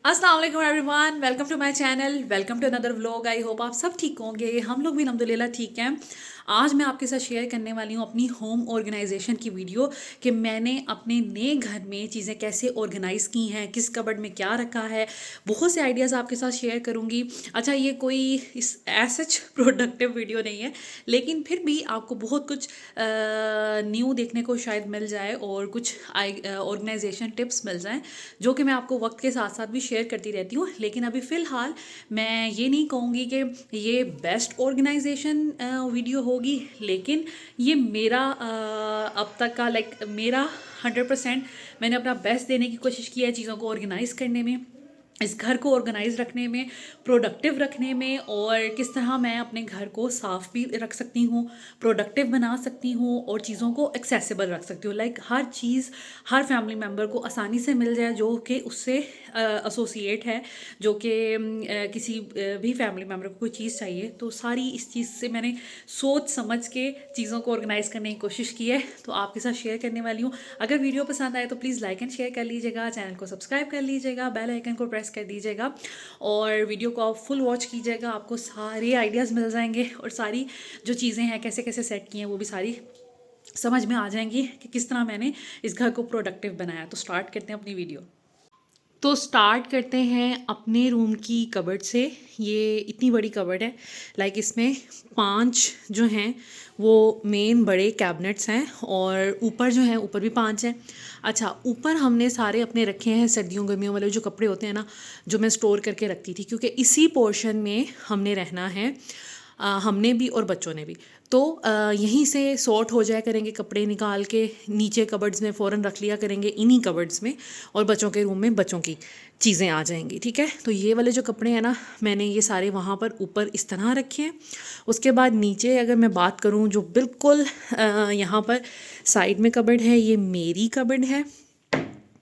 अस्सलाम वालेकुम everyone, welcome to my channel, welcome to another vlog. I hope आप सब ठीक होंगे। हम लोग भी अल्हम्दुलिल्लाह ठीक हैं। आज मैं आपके साथ शेयर करने वाली हूँ अपनी होम ऑर्गेनाइजेशन की वीडियो कि मैंने अपने नए घर में चीज़ें कैसे ऑर्गेनाइज़ की हैं, किस कबर्ड में क्या रखा है। बहुत से आइडियाज़ आपके साथ शेयर करूँगी। अच्छा, ये कोई इस सच प्रोडक्टिव वीडियो नहीं है, लेकिन फिर भी आपको बहुत कुछ न्यू देखने को शायद मिल जाए और कुछ ऑर्गेनाइजेशन टिप्स मिल जाएं जो कि मैं आपको वक्त के साथ साथ भी शेयर करती रहती हूँ। लेकिन अभी फ़िलहाल मैं ये नहीं कहूँगी कि ये बेस्ट ऑर्गेनाइजेशन वीडियो होगी, लेकिन ये मेरा अब तक का मेरा 100% मैंने अपना बेस्ट देने की कोशिश की है चीज़ों को ऑर्गेनाइज़ करने में, इस घर को ऑर्गेनाइज रखने में, प्रोडक्टिव रखने में, और किस तरह मैं अपने घर को साफ़ भी रख सकती हूँ, प्रोडक्टिव बना सकती हूँ और चीज़ों को एक्सेसिबल रख सकती हूँ। हर चीज़ हर फैमिली मेम्बर को आसानी से मिल जाए जो कि उससे एसोसिएट है, जो कि किसी भी फैमिली मेम्बर को कोई चीज़ चाहिए तो सारी इस चीज़ से मैंने सोच समझ के चीज़ों को ऑर्गेनाइज करने की कोशिश की है, तो आपके साथ शेयर करने वाली हूँ। अगर वीडियो पसंद आए तो प्लीज़ लाइक एंड शेयर कर लीजिएगा, चैनल को सब्सक्राइब कर लीजिएगा, बेल आइकन को प्रेस कर दीजिएगा और वीडियो को आप फुल वॉच कीजिएगा। आपको सारे आइडियाज़ मिल जाएंगे और सारी जो चीज़ें हैं कैसे कैसे सेट की हैं वो भी सारी समझ में आ जाएंगी कि किस तरह मैंने इस घर को प्रोडक्टिव बनाया। तो स्टार्ट करते हैं अपनी वीडियो। तो स्टार्ट करते हैं अपने रूम की कबर्ड से। ये इतनी बड़ी कबर्ड है, इसमें 5 जो हैं वो मेन बड़े कैबिनेट्स हैं और ऊपर जो है ऊपर भी 5 हैं। अच्छा, ऊपर हमने सारे अपने रखे हैं सर्दियों गर्मियों वाले जो कपड़े होते हैं ना, जो मैं स्टोर करके रखती थी, क्योंकि इसी पोर्शन में हमने रहना है, हमने भी और बच्चों ने भी। तो यहीं से सॉर्ट हो जाया करेंगे कपड़े, निकाल के नीचे कबर्ड्स में फ़ौरन रख लिया करेंगे इन्हीं कबर्ड्स में, और बच्चों के रूम में बच्चों की चीज़ें आ जाएंगी। ठीक है, तो ये वाले जो कपड़े हैं ना, मैंने ये सारे वहाँ पर ऊपर इस तरह रखे हैं। उसके बाद नीचे अगर मैं बात करूँ, जो बिल्कुल यहाँ पर साइड में कबर्ड है, ये मेरी कबर्ड है।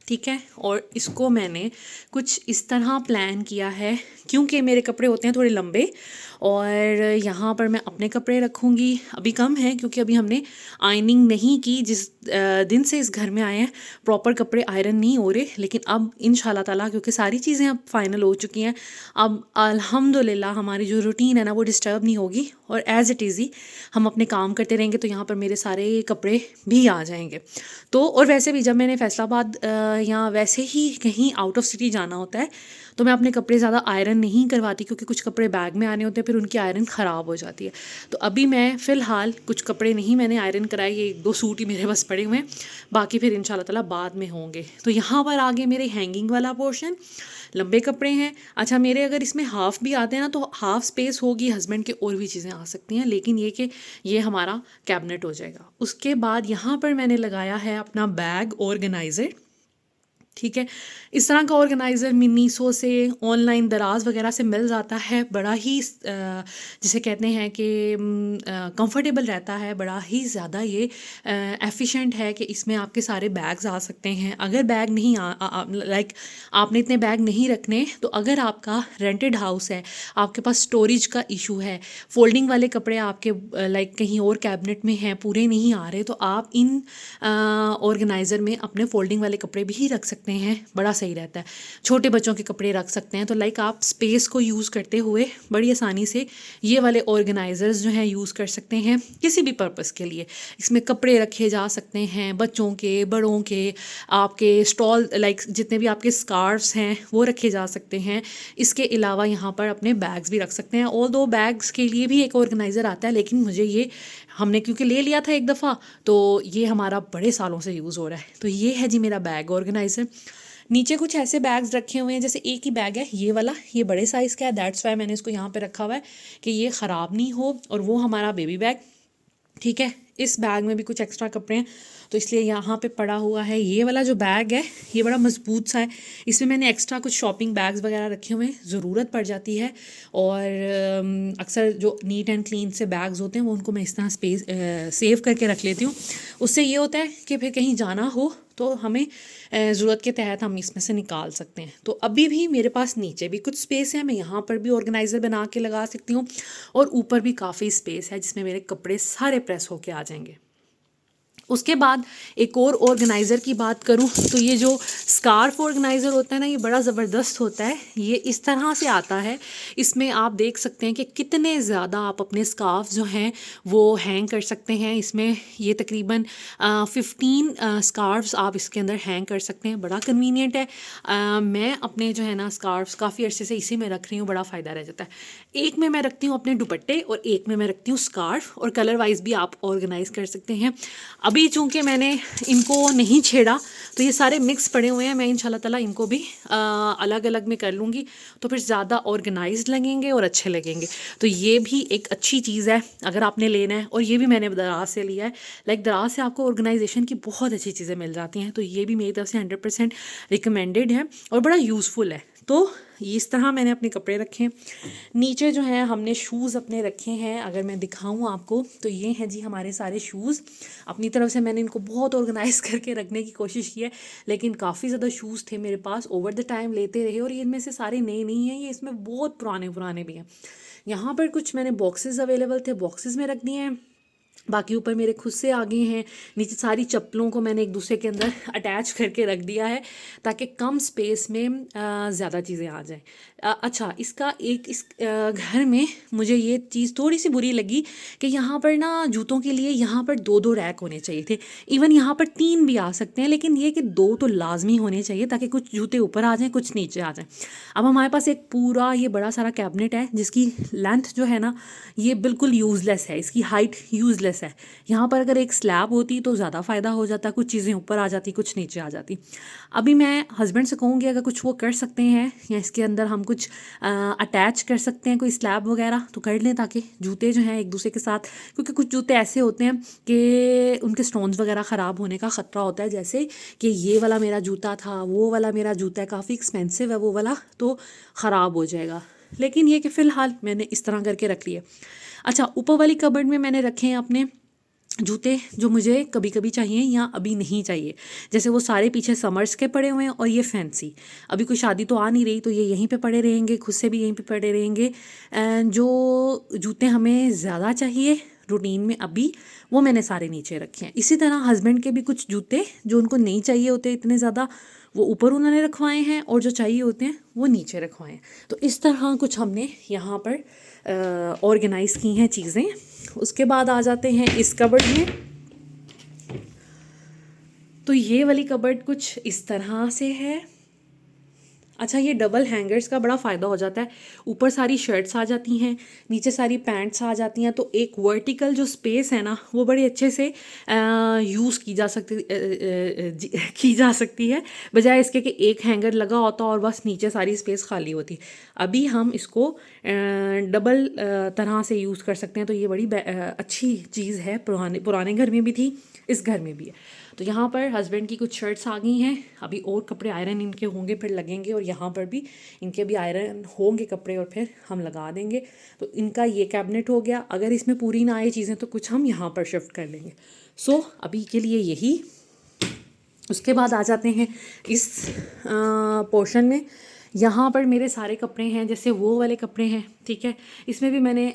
ठीक है, और इसको मैंने कुछ इस तरह प्लान किया है, क्योंकि मेरे कपड़े होते हैं थोड़े लंबे और यहाँ पर मैं अपने कपड़े रखूँगी। अभी कम है क्योंकि अभी हमने आयरनिंग नहीं की, जिस दिन से इस घर में आए हैं प्रॉपर कपड़े आयरन नहीं हो रहे। लेकिन अब इंशाल्लाह ताला, क्योंकि सारी चीज़ें अब फाइनल हो चुकी हैं, अब अल्हम्दुलिल्लाह हमारी जो रूटीन है ना वो डिस्टर्ब नहीं होगी और एज़ इट इज़ ही हम अपने काम करते रहेंगे। तो यहाँ पर मेरे सारे कपड़े भी आ जाएंगे। तो और वैसे भी जब मैंने फैसलाबाद या वैसे ही कहीं आउट ऑफ सिटी जाना होता है तो मैं अपने कपड़े ज़्यादा आयरन नहीं करवाती, क्योंकि कुछ कपड़े बैग में आने होते हैं, फिर उनकी आयरन ख़राब हो जाती है। तो अभी मैं फ़िलहाल कुछ कपड़े नहीं मैंने आयरन कराए, ये 1-2 सूट ही मेरे बस पड़े हुए हैं, बाकी फिर इंशाल्लाह ताला बाद में होंगे। तो यहाँ पर आगे मेरे हैंगिंग वाला पोर्शन, लंबे कपड़े हैं। अच्छा, मेरे अगर इसमें हाफ़ भी आते हैं ना तो हाफ़ स्पेस होगी, हस्बैंड के और भी चीज़ें आ सकती हैं, लेकिन ये कि ये हमारा कैबिनेट हो जाएगा। उसके बाद यहाँ पर मैंने लगाया है अपना बैग ऑर्गेनाइज़र। ठीक है, इस तरह का ऑर्गेनाइज़र मिनीसो से, ऑनलाइन दराज वगैरह से मिल जाता है। बड़ा ही जिसे कहते हैं कि कंफर्टेबल रहता है, बड़ा ही ज़्यादा ये एफिशिएंट है कि इसमें आपके सारे बैग्स आ सकते हैं। अगर बैग नहीं आपने इतने बैग नहीं रखने, तो अगर आपका रेंटेड हाउस है, आपके पास स्टोरेज का इशू है, फोल्डिंग वाले कपड़े आपके कहीं और कैबिनेट में हैं, पूरे नहीं आ रहे, तो आप इन ऑर्गेनाइज़र में अपने फोल्डिंग वाले कपड़े भी रख सकते हैं। बड़ा सही रहता है। छोटे बच्चों के कपड़े रख सकते हैं। तो आप स्पेस को यूज़ करते हुए बड़ी आसानी से ये वाले ऑर्गेनाइज़र्स जो हैं यूज़ कर सकते हैं किसी भी पर्पज़ के लिए। इसमें कपड़े रखे जा सकते हैं, बच्चों के, बड़ों के, आपके स्टॉल जितने भी आपके स्कार्फ्स हैं वो रखे जा सकते हैं। इसके अलावा यहाँ पर अपने बैग्स भी रख सकते हैं। ऑल दो बैग्स के लिए भी एक ऑर्गेनाइज़र आता है, लेकिन मुझे ये हमने क्योंकि ले लिया था एक दफ़ा, तो ये हमारा बड़े सालों से यूज़ हो रहा है। तो ये है जी मेरा बैग ऑर्गेनाइज़र। नीचे कुछ ऐसे बैग्स रखे हुए हैं, जैसे एक ही बैग है ये वाला, ये बड़े साइज़ का है, दैट्स वाई मैंने इसको यहाँ पे रखा हुआ है कि ये ख़राब नहीं हो। और वो हमारा बेबी बैग। ठीक है, इस बैग में भी कुछ एक्स्ट्रा कपड़े हैं तो इसलिए यहाँ पे पड़ा हुआ है। ये वाला जो बैग है ये बड़ा मजबूत सा है, इसमें मैंने एक्स्ट्रा कुछ शॉपिंग बैग्स वगैरह रखे हुए हैं, ज़रूरत पड़ जाती है। और अक्सर जो नीट एंड क्लीन से बैग्स होते हैं वो उनको मैं इस तरह स्पेस सेव करके रख लेती हूँ। उससे ये होता है कि फिर कहीं जाना हो तो हमें ज़रूरत के तहत हम इसमें से निकाल सकते हैं। तो अभी भी मेरे पास नीचे भी कुछ स्पेस है, मैं यहाँ पर भी ऑर्गेनाइज़र बना के लगा सकती हूँ, और ऊपर भी काफ़ी स्पेस है जिसमें मेरे कपड़े सारे प्रेस होके आ जाएंगे। उसके बाद एक और ऑर्गेनाइज़र की बात करूं तो ये जो स्कार्फ ऑर्गेनाइज़र होता है ना, ये बड़ा ज़बरदस्त होता है। ये इस तरह से आता है, इसमें आप देख सकते हैं कि कितने ज़्यादा आप अपने स्कार्फ जो हैं वो हैंग कर सकते हैं। इसमें ये तकरीबन 15 स्कार्फ्स आप इसके अंदर हैंग कर सकते हैं। बड़ा कन्वीनियंट है। मैं अपने जो है ना स्कार्फ्स काफ़ी अरसे से इसी में रख रही हूँ, बड़ा फ़ायदा रह जाता है। एक में मैं रखती हूँ अपने दुपट्टे और एक में मैं रखती हूँ स्कार्फ, और कलर वाइज भी आप ऑर्गेनाइज़ कर सकते हैं। अभी चूंकि मैंने इनको नहीं छेड़ा तो ये सारे मिक्स पड़े हुए हैं। मैं इंशाल्लाह ताला इनको भी अलग अलग में कर लूँगी, तो फिर ज़्यादा ऑर्गेनाइज्ड लगेंगे और अच्छे लगेंगे। तो ये भी एक अच्छी चीज़ है अगर आपने लेना है। और ये भी मैंने दराज से लिया है। लाइक दराज से आपको ऑर्गेनाइजेशन की बहुत अच्छी चीज़ें मिल जाती हैं, तो ये भी मेरी तरफ से 100% रिकमेंडेड है और बड़ा यूज़फुल है। तो इस तरह मैंने अपने कपड़े रखे। नीचे जो है हमने शूज़ अपने रखे हैं। अगर मैं दिखाऊं आपको तो ये हैं जी हमारे सारे शूज़। अपनी तरफ से मैंने इनको बहुत ऑर्गेनाइज करके रखने की कोशिश की है, लेकिन काफ़ी ज़्यादा शूज़ थे मेरे पास, ओवर द टाइम लेते रहे। और ये इनमें से सारे नए नहीं हैं, ये इसमें बहुत पुराने पुराने भी हैं। यहाँ पर कुछ मैंने बॉक्सेस अवेलेबल थे, बॉक्सेस में रख दिए हैं। बाकी ऊपर मेरे खुद से आ गए हैं। नीचे सारी चप्पलों को मैंने एक दूसरे के अंदर अटैच करके रख दिया है ताकि कम स्पेस में ज़्यादा चीज़ें आ जाएं। अच्छा, इसका एक इस घर में मुझे ये चीज़ थोड़ी सी बुरी लगी कि यहाँ पर ना जूतों के लिए यहाँ पर 2-2 रैक होने चाहिए थे। इवन यहाँ पर 3 भी आ सकते हैं, लेकिन ये कि 2 तो लाजमी होने चाहिए ताकि कुछ जूते ऊपर आ जाएँ, कुछ नीचे आ जाएँ। अब हमारे पास एक पूरा ये बड़ा सारा कैबिनेट है जिसकी लेंथ जो है ना ये बिल्कुल यूज़लेस है, इसकी हाइट यूज़लेस है। यहाँ पर अगर एक स्लैब होती तो ज़्यादा फ़ायदा हो जाता, कुछ चीज़ें ऊपर आ जाती, कुछ नीचे आ जाती। अभी मैं हस्बैंड से कहूँगी अगर कुछ वो कर सकते हैं या इसके अंदर हम कुछ अटैच कर सकते हैं कोई स्लैब वगैरह तो कर लें, ताकि जूते जो हैं एक दूसरे के साथ, क्योंकि कुछ जूते ऐसे होते हैं कि उनके स्टोन्स वगैरह ख़राब होने का ख़तरा होता है। जैसे कि ये वाला मेरा जूता था, वो वाला मेरा जूता है, काफ़ी एक्सपेंसिव है वो वाला, तो ख़राब हो जाएगा। लेकिन ये कि फ़िलहाल मैंने इस तरह करके रख लिया। अच्छा, ऊपर वाली कबर्ड में मैंने रखे हैं अपने जूते जो मुझे कभी कभी चाहिए या अभी नहीं चाहिए। जैसे वो सारे पीछे समर्स के पड़े हुए हैं और ये फैंसी, अभी कोई शादी तो आ नहीं रही तो ये यहीं पे पड़े रहेंगे, खुद से भी यहीं पे पड़े रहेंगे। जो जूते हमें ज़्यादा चाहिए रूटीन में अभी, वो मैंने सारे नीचे रखे हैं। इसी तरह हस्बैंड के भी कुछ जूते जो उनको नहीं चाहिए होते इतने ज़्यादा, वो ऊपर उन्होंने रखवाए हैं, और जो चाहिए होते हैं वो नीचे रखवाए हैं। तो इस तरह कुछ हमने यहाँ पर ऑर्गेनाइज़ की हैं चीज़ें। उसके बाद आ जाते हैं इस कबर्ड में। तो ये वाली कबर्ड कुछ इस तरह से है। अच्छा, ये डबल हैंगर्स का बड़ा फ़ायदा हो जाता है। ऊपर सारी शर्ट्स आ जाती हैं, नीचे सारी पैंट्स आ जाती हैं, तो एक वर्टिकल जो स्पेस है ना वो बड़े अच्छे से यूज़ की जा सकती है, बजाय इसके कि एक हैंगर लगा होता और बस नीचे सारी स्पेस खाली होती। अभी हम इसको डबल तरह से यूज़ कर सकते हैं, तो ये बड़ी अच्छी चीज़ है। पुराने घर में भी थी, इस घर में भी है। तो यहाँ पर हस्बैंड की कुछ शर्ट्स आ गई हैं। अभी और कपड़े आयरन इनके होंगे फिर लगेंगे, और यहाँ पर भी इनके भी आयरन होंगे कपड़े और फिर हम लगा देंगे। तो इनका ये कैबिनेट हो गया। अगर इसमें पूरी ना आए चीज़ें तो कुछ हम यहाँ पर शिफ्ट कर लेंगे। सो अभी के लिए यही। उसके बाद आ जाते हैं इस पोर्शन में। यहाँ पर मेरे सारे कपड़े हैं, जैसे वो वाले कपड़े हैं, ठीक है। इसमें भी मैंने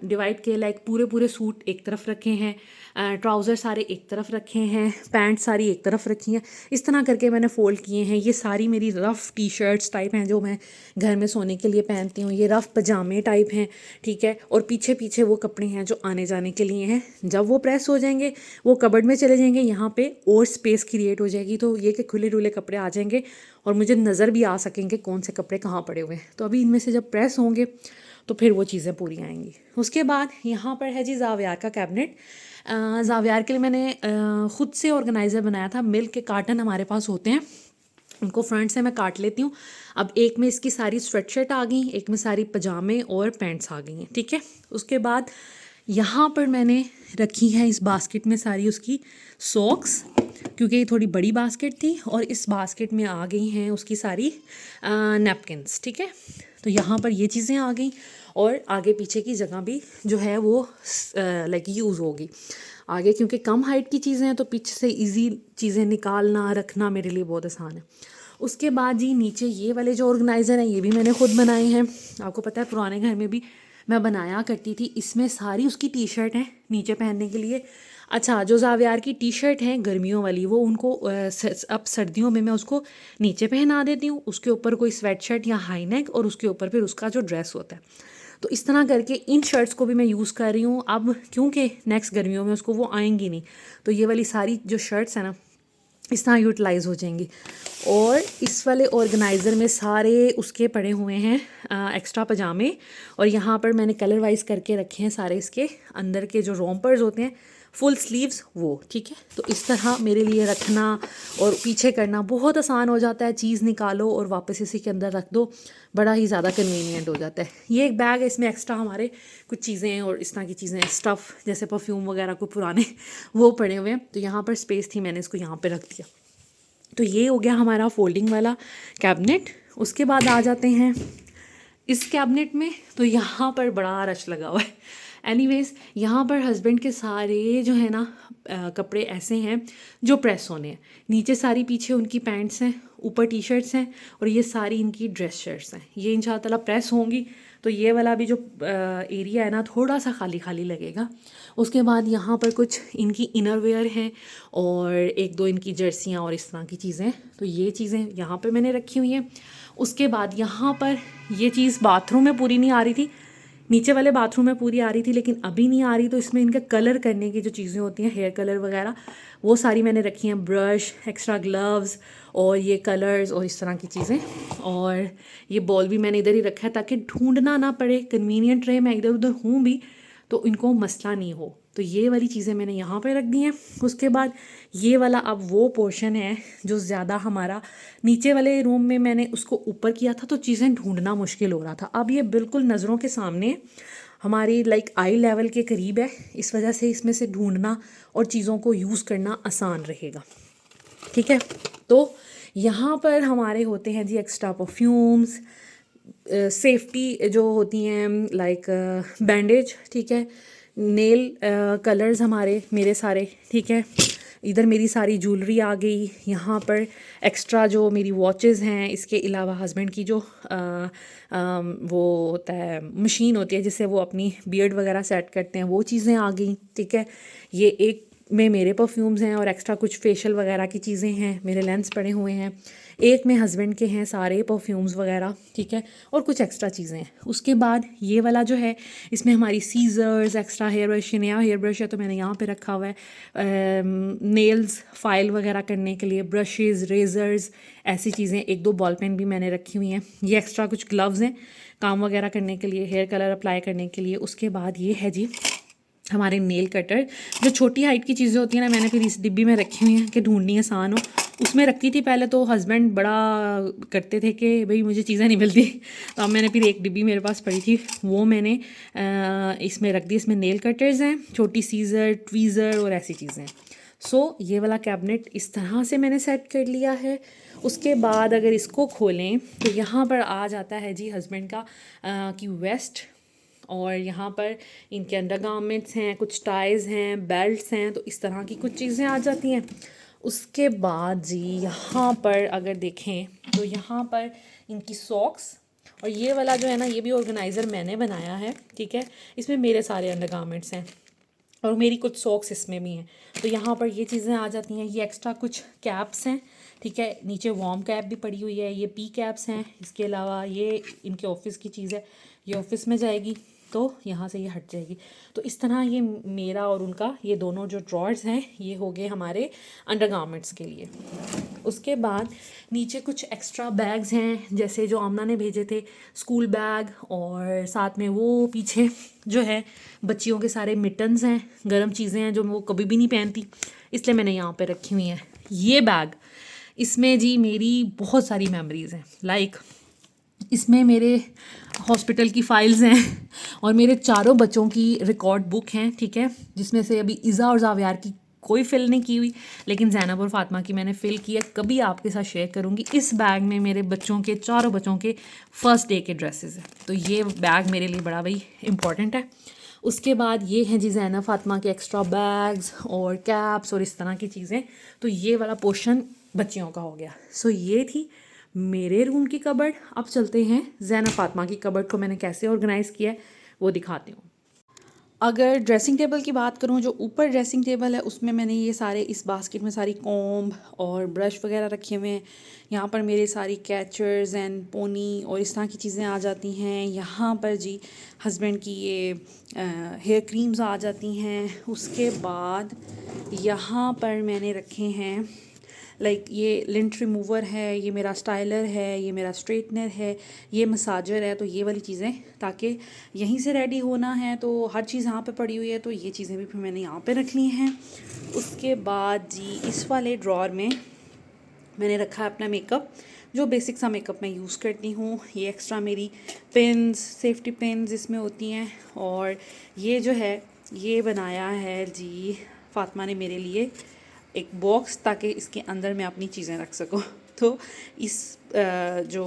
डिवाइड किए, लाइक पूरे सूट एक तरफ रखे हैं, ट्राउज़र सारे एक तरफ रखे हैं, पैंट सारी एक तरफ रखी हैं। इस तरह करके मैंने फ़ोल्ड किए हैं। ये सारी मेरी रफ़ टी शर्ट्स टाइप हैं जो मैं घर में सोने के लिए पहनती हूँ। ये रफ़ पजामे टाइप हैं, ठीक है। और पीछे पीछे वो कपड़े हैं जो आने जाने के लिए हैं। जब वो प्रेस हो जाएंगे वो कबर्ड में चले जाएंगे, यहाँ पे और स्पेस क्रिएट हो जाएगी, तो ये कि खुले डुले कपड़े आ जाएंगे और मुझे नज़र भी आ सकेंगे कौन से कपड़े कहाँ पड़े हुए हैं। तो अभी इनमें से जब प्रेस होंगे तो फिर वो चीज़ें पूरी आएंगी। उसके बाद यहाँ पर है जी ज़ावियार का कैबिनेट। ज़ावियार के लिए मैंने ख़ुद से ऑर्गेनाइज़र बनाया था। मिल्क के कार्टन हमारे पास होते हैं, उनको फ्रंट से मैं काट लेती हूँ। अब एक में इसकी सारी स्वेटशर्ट आ गई, एक में सारी पजामे और पैंट्स आ गई हैं, ठीक है। उसके बाद यहाँ पर मैंने रखी हैं इस बास्केट में सारी उसकी सॉक्स, क्योंकि ये थोड़ी बड़ी बास्केट थी, और इस बास्केट में आ गई हैं उसकी सारी नैपकिन्स, ठीक है। तो यहाँ पर ये चीज़ें आ गई, और आगे पीछे की जगह भी जो है वो लाइक यूज़ होगी आगे, क्योंकि कम हाइट की चीज़ें हैं तो पीछे से इजी चीज़ें निकालना रखना मेरे लिए बहुत आसान है। उसके बाद जी नीचे ये वाले जो ऑर्गेनाइज़र हैं ये भी मैंने खुद बनाए हैं। आपको पता है पुराने घर में भी मैं बनाया करती थी। इसमें सारी उसकी टी शर्ट हैं नीचे पहनने के लिए। अच्छा, जो ज़ावियार की टी शर्ट है गर्मियों वाली, वो उनको अब सर्दियों में मैं उसको नीचे पहना देती हूँ, उसके ऊपर कोई स्वेट शर्ट या हाई नेक, और उसके ऊपर फिर उसका जो ड्रेस होता है। तो इस तरह करके इन शर्ट्स को भी मैं यूज़ कर रही हूँ अब, क्योंकि नेक्स्ट गर्मियों में उसको वो आएंगी नहीं, तो ये वाली सारी जो शर्ट्स हैं ना इस तरह यूटिलाइज़ हो जाएंगी। और इस वाले ऑर्गेनाइज़र में सारे उसके पड़े हुए हैं एक्स्ट्रा पजामे, और यहाँ पर मैंने कलर वाइज करके रखे हैं सारे इसके अंदर के जो रोम्पर्स होते हैं फुल स्लीव्स वो, ठीक है। तो इस तरह मेरे लिए रखना और पीछे करना बहुत आसान हो जाता है, चीज़ निकालो और वापस इसी के अंदर रख दो, बड़ा ही ज़्यादा कन्वीनियंट हो जाता है। ये एक बैग है, इसमें एक्स्ट्रा हमारे कुछ चीज़ें हैं और इस तरह की चीज़ें, स्टफ़ जैसे परफ्यूम वगैरह को पुराने वो पड़े हुए हैं। तो यहाँ पर स्पेस थी, मैंने इसको यहाँ पर रख दिया। तो ये हो गया हमारा फोल्डिंग वाला कैबिनेट। उसके बाद आ जाते हैं इस कैबिनेट में, तो यहाँ पर बड़ा रश लगा हुआ है। एनीवेज, यहाँ पर हस्बैंड के सारे जो है ना कपड़े ऐसे हैं जो प्रेस होने हैं। नीचे सारी पीछे उनकी पैंट्स हैं, ऊपर टी शर्ट्स हैं, और ये सारी इनकी ड्रेस शर्ट्स हैं। ये इंशाअल्लाह प्रेस होंगी, तो ये वाला भी जो एरिया है ना थोड़ा सा खाली खाली लगेगा। उसके बाद यहाँ पर कुछ इनकी इनर वेयर हैं और एक दो इनकी जर्सियाँ और इस तरह की चीज़ें, तो ये चीज़ें यहाँ पे मैंने रखी हुई हैं। उसके बाद यहाँ पर ये चीज़ बाथरूम में पूरी नहीं आ रही थी, नीचे वाले बाथरूम में पूरी आ रही थी, लेकिन अभी नहीं आ रही, तो इसमें इनका कलर करने की जो चीज़ें होती हैं, हेयर कलर वगैरह, वो सारी मैंने रखी हैं। ब्रश, एक्स्ट्रा ग्लव्स और ये कलर्स और इस तरह की चीज़ें। और ये बॉल भी मैंने इधर ही रखा है ताकि ढूंढना ना पड़े, कन्वीनियंट रहे, मैं इधर उधर हूँ भी तो इनको मसला नहीं हो। तो ये वाली चीज़ें मैंने यहाँ पे रख दी हैं। उसके बाद ये वाला अब वो पोर्शन है जो ज़्यादा हमारा नीचे वाले रूम में मैंने उसको ऊपर किया था, तो चीज़ें ढूंढना मुश्किल हो रहा था। अब ये बिल्कुल नज़रों के सामने हमारी लाइक आई लेवल के करीब है, इस वजह से इसमें से ढूंढना और चीज़ों को यूज़ करना आसान रहेगा, ठीक है। तो यहाँ पर हमारे होते हैं जी एक्स्ट्रा परफ्यूम्स, सेफ्टी जो होती हैं लाइक बैंडेज, ठीक है। नेल कलर्स हमारे मेरे सारे, ठीक है। इधर मेरी सारी ज्वेलरी आ गई। यहाँ पर एक्स्ट्रा जो मेरी वॉचेस हैं, इसके अलावा हस्बैंड की जो वो होता है मशीन होती है जिससे वो अपनी बियर्ड वगैरह सेट करते हैं, वो चीज़ें आ गई, ठीक है। ये एक में मेरे परफ्यूम्स हैं और एक्स्ट्रा कुछ फेशियल वगैरह की चीज़ें हैं, मेरे लेंस पड़े हुए हैं। एक में हस्बैंड के हैं सारे परफ्यूम्स वगैरह, ठीक है, और कुछ एक्स्ट्रा चीज़ें हैं। उसके बाद ये वाला जो है इसमें हमारी सीजर्स, एक्स्ट्रा हेयर ब्रश, नया हेयर ब्रश है तो मैंने यहाँ पे रखा हुआ है, नेल्स फाइल वगैरह करने के लिए, ब्रशेज़, रेज़र्स, ऐसी चीज़ें। एक दो बॉल पेन भी मैंने रखी हुई हैं। ये एक्स्ट्रा कुछ ग्लव्स हैं काम वगैरह करने के लिए, हेयर कलर अप्लाई करने के लिए। उसके बाद ये है जी हमारे नेल कटर, जो छोटी हाइट की चीज़ें होती हैं ना, मैंने फिर इस डिब्बी में रखी हुई हैं कि ढूंढनी आसान हो। उसमें रखती थी पहले, तो हस्बैंड बड़ा करते थे कि भाई मुझे चीज़ें नहीं मिलती, तो अब मैंने फिर एक डिब्बी मेरे पास पड़ी थी, वो मैंने इसमें रख दी। इसमें नेल कटर्स हैं, छोटी सीज़र, ट्वीज़र और ऐसी चीज़ें। सो ये वाला कैबिनेट इस तरह से मैंने सेट कर लिया है। उसके बाद अगर इसको खोलें तो यहाँ पर आ जाता है जी हस्बैंड का कि वेस्ट, और यहाँ पर इनके अंडर गारमेंट्स हैं, कुछ टाइज़ हैं, बेल्ट्स हैं, तो इस तरह की कुछ चीज़ें आ जाती हैं। उसके बाद जी यहाँ पर अगर देखें तो यहाँ पर इनकी सॉक्स, और ये वाला जो है ना ये भी ऑर्गेनाइज़र मैंने बनाया है, ठीक है। इसमें मेरे सारे अंडर गारमेंट्स हैं और मेरी कुछ सॉक्स इसमें भी हैं, तो यहाँ पर ये चीज़ें आ जाती हैं। ये एक्स्ट्रा कुछ कैप्स हैं, ठीक है, नीचे वार्म कैप भी पड़ी हुई है, ये पी कैप्स हैं। इसके अलावा ये इनके ऑफिस की चीज़ है, ये ऑफिस में जाएगी तो यहाँ से ये हट जाएगी। तो इस तरह ये मेरा और उनका ये दोनों जो ड्रॉर्स हैं ये हो गए हमारे अंडरगारमेंट्स के लिए। उसके बाद नीचे कुछ एक्स्ट्रा बैग्स हैं, जैसे जो आमना ने भेजे थे, स्कूल बैग, और साथ में वो पीछे जो है बच्चियों के सारे मिटन्स हैं, गर्म चीज़ें हैं जो वो कभी भी नहीं पहनती, इसलिए मैंने यहाँ पे रखी हुई हैं। ये बैग, इसमें जी मेरी बहुत सारी मेमोरीज़ हैं, लाइक इसमें मेरे हॉस्पिटल की फ़ाइल्स हैं और मेरे चारों बच्चों की रिकॉर्ड बुक हैं, ठीक है, जिसमें से अभी इज़ा और ज़ावियार की कोई फ़िल नहीं की हुई, लेकिन ज़ैनब और फ़ातिमा की मैंने फ़िल की है, कभी आपके साथ शेयर करूँगी। इस बैग में मेरे बच्चों के, चारों बच्चों के फ़र्स्ट डे के ड्रेसेस हैं, तो ये बैग मेरे लिए बड़ा भाई इम्पॉर्टेंट है। उसके बाद ये हैं जी ज़ैनब फ़ातिमा के एक्स्ट्रा बैग्स और कैप्स और इस तरह की चीज़ें, तो ये वाला पोर्शन बच्चियों का हो गया। सो ये थी मेरे रूम की कबर्ड। अब चलते हैं ज़ैनब फ़ातिमा की कबर्ड को मैंने कैसे ऑर्गेनाइज़ किया है वो दिखाती हूँ। अगर ड्रेसिंग टेबल की बात करूँ, जो ऊपर ड्रेसिंग टेबल है उसमें मैंने ये सारे इस बास्केट में सारी कॉम्ब और ब्रश वगैरह रखे हुए हैं। यहाँ पर मेरे सारी कैचर्स एंड पोनी और इस तरह की चीज़ें आ जाती हैं। यहाँ पर जी हस्बैंड की ये हेयर क्रीम्स आ जाती हैं। उसके बाद यहाँ पर मैंने रखे हैं लाइक ये लिंट रिमूवर है, ये मेरा स्टाइलर है, ये मेरा स्ट्रेटनर है, ये मसाजर है। तो ये वाली चीज़ें, ताकि यहीं से रेडी होना है तो हर चीज़ यहाँ पे पड़ी हुई है, तो ये चीज़ें भी फिर मैंने यहाँ पे रख ली हैं। उसके बाद जी इस वाले ड्रॉर में मैंने रखा है अपना मेकअप, जो बेसिक सा मेकअप मैं यूज़ करती हूँ। ये एक्स्ट्रा मेरी पिन्स, सेफ्टी पिन्स इसमें होती हैं। और ये जो है ये बनाया है जी फ़ातिमा ने मेरे लिए एक बॉक्स, ताकि इसके अंदर मैं अपनी चीज़ें रख सकूँ। तो इस जो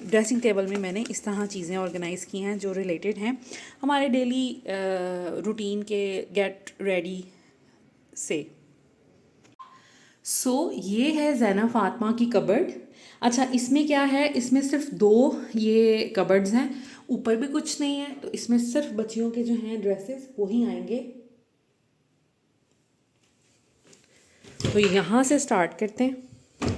ड्रेसिंग टेबल में मैंने इस तरह चीज़ें ऑर्गेनाइज़ की हैं जो रिलेटेड हैं हमारे डेली रूटीन के गेट रेडी से। ये है ज़ैना फ़ातिमा की कबर्ड। अच्छा, इसमें क्या है, इसमें सिर्फ 2 ये कबर्ड्स हैं, ऊपर भी कुछ नहीं है। तो इसमें सिर्फ बच्चियों के जो हैं ड्रेसेस वही आएंगे। तो यहाँ से स्टार्ट करते हैं।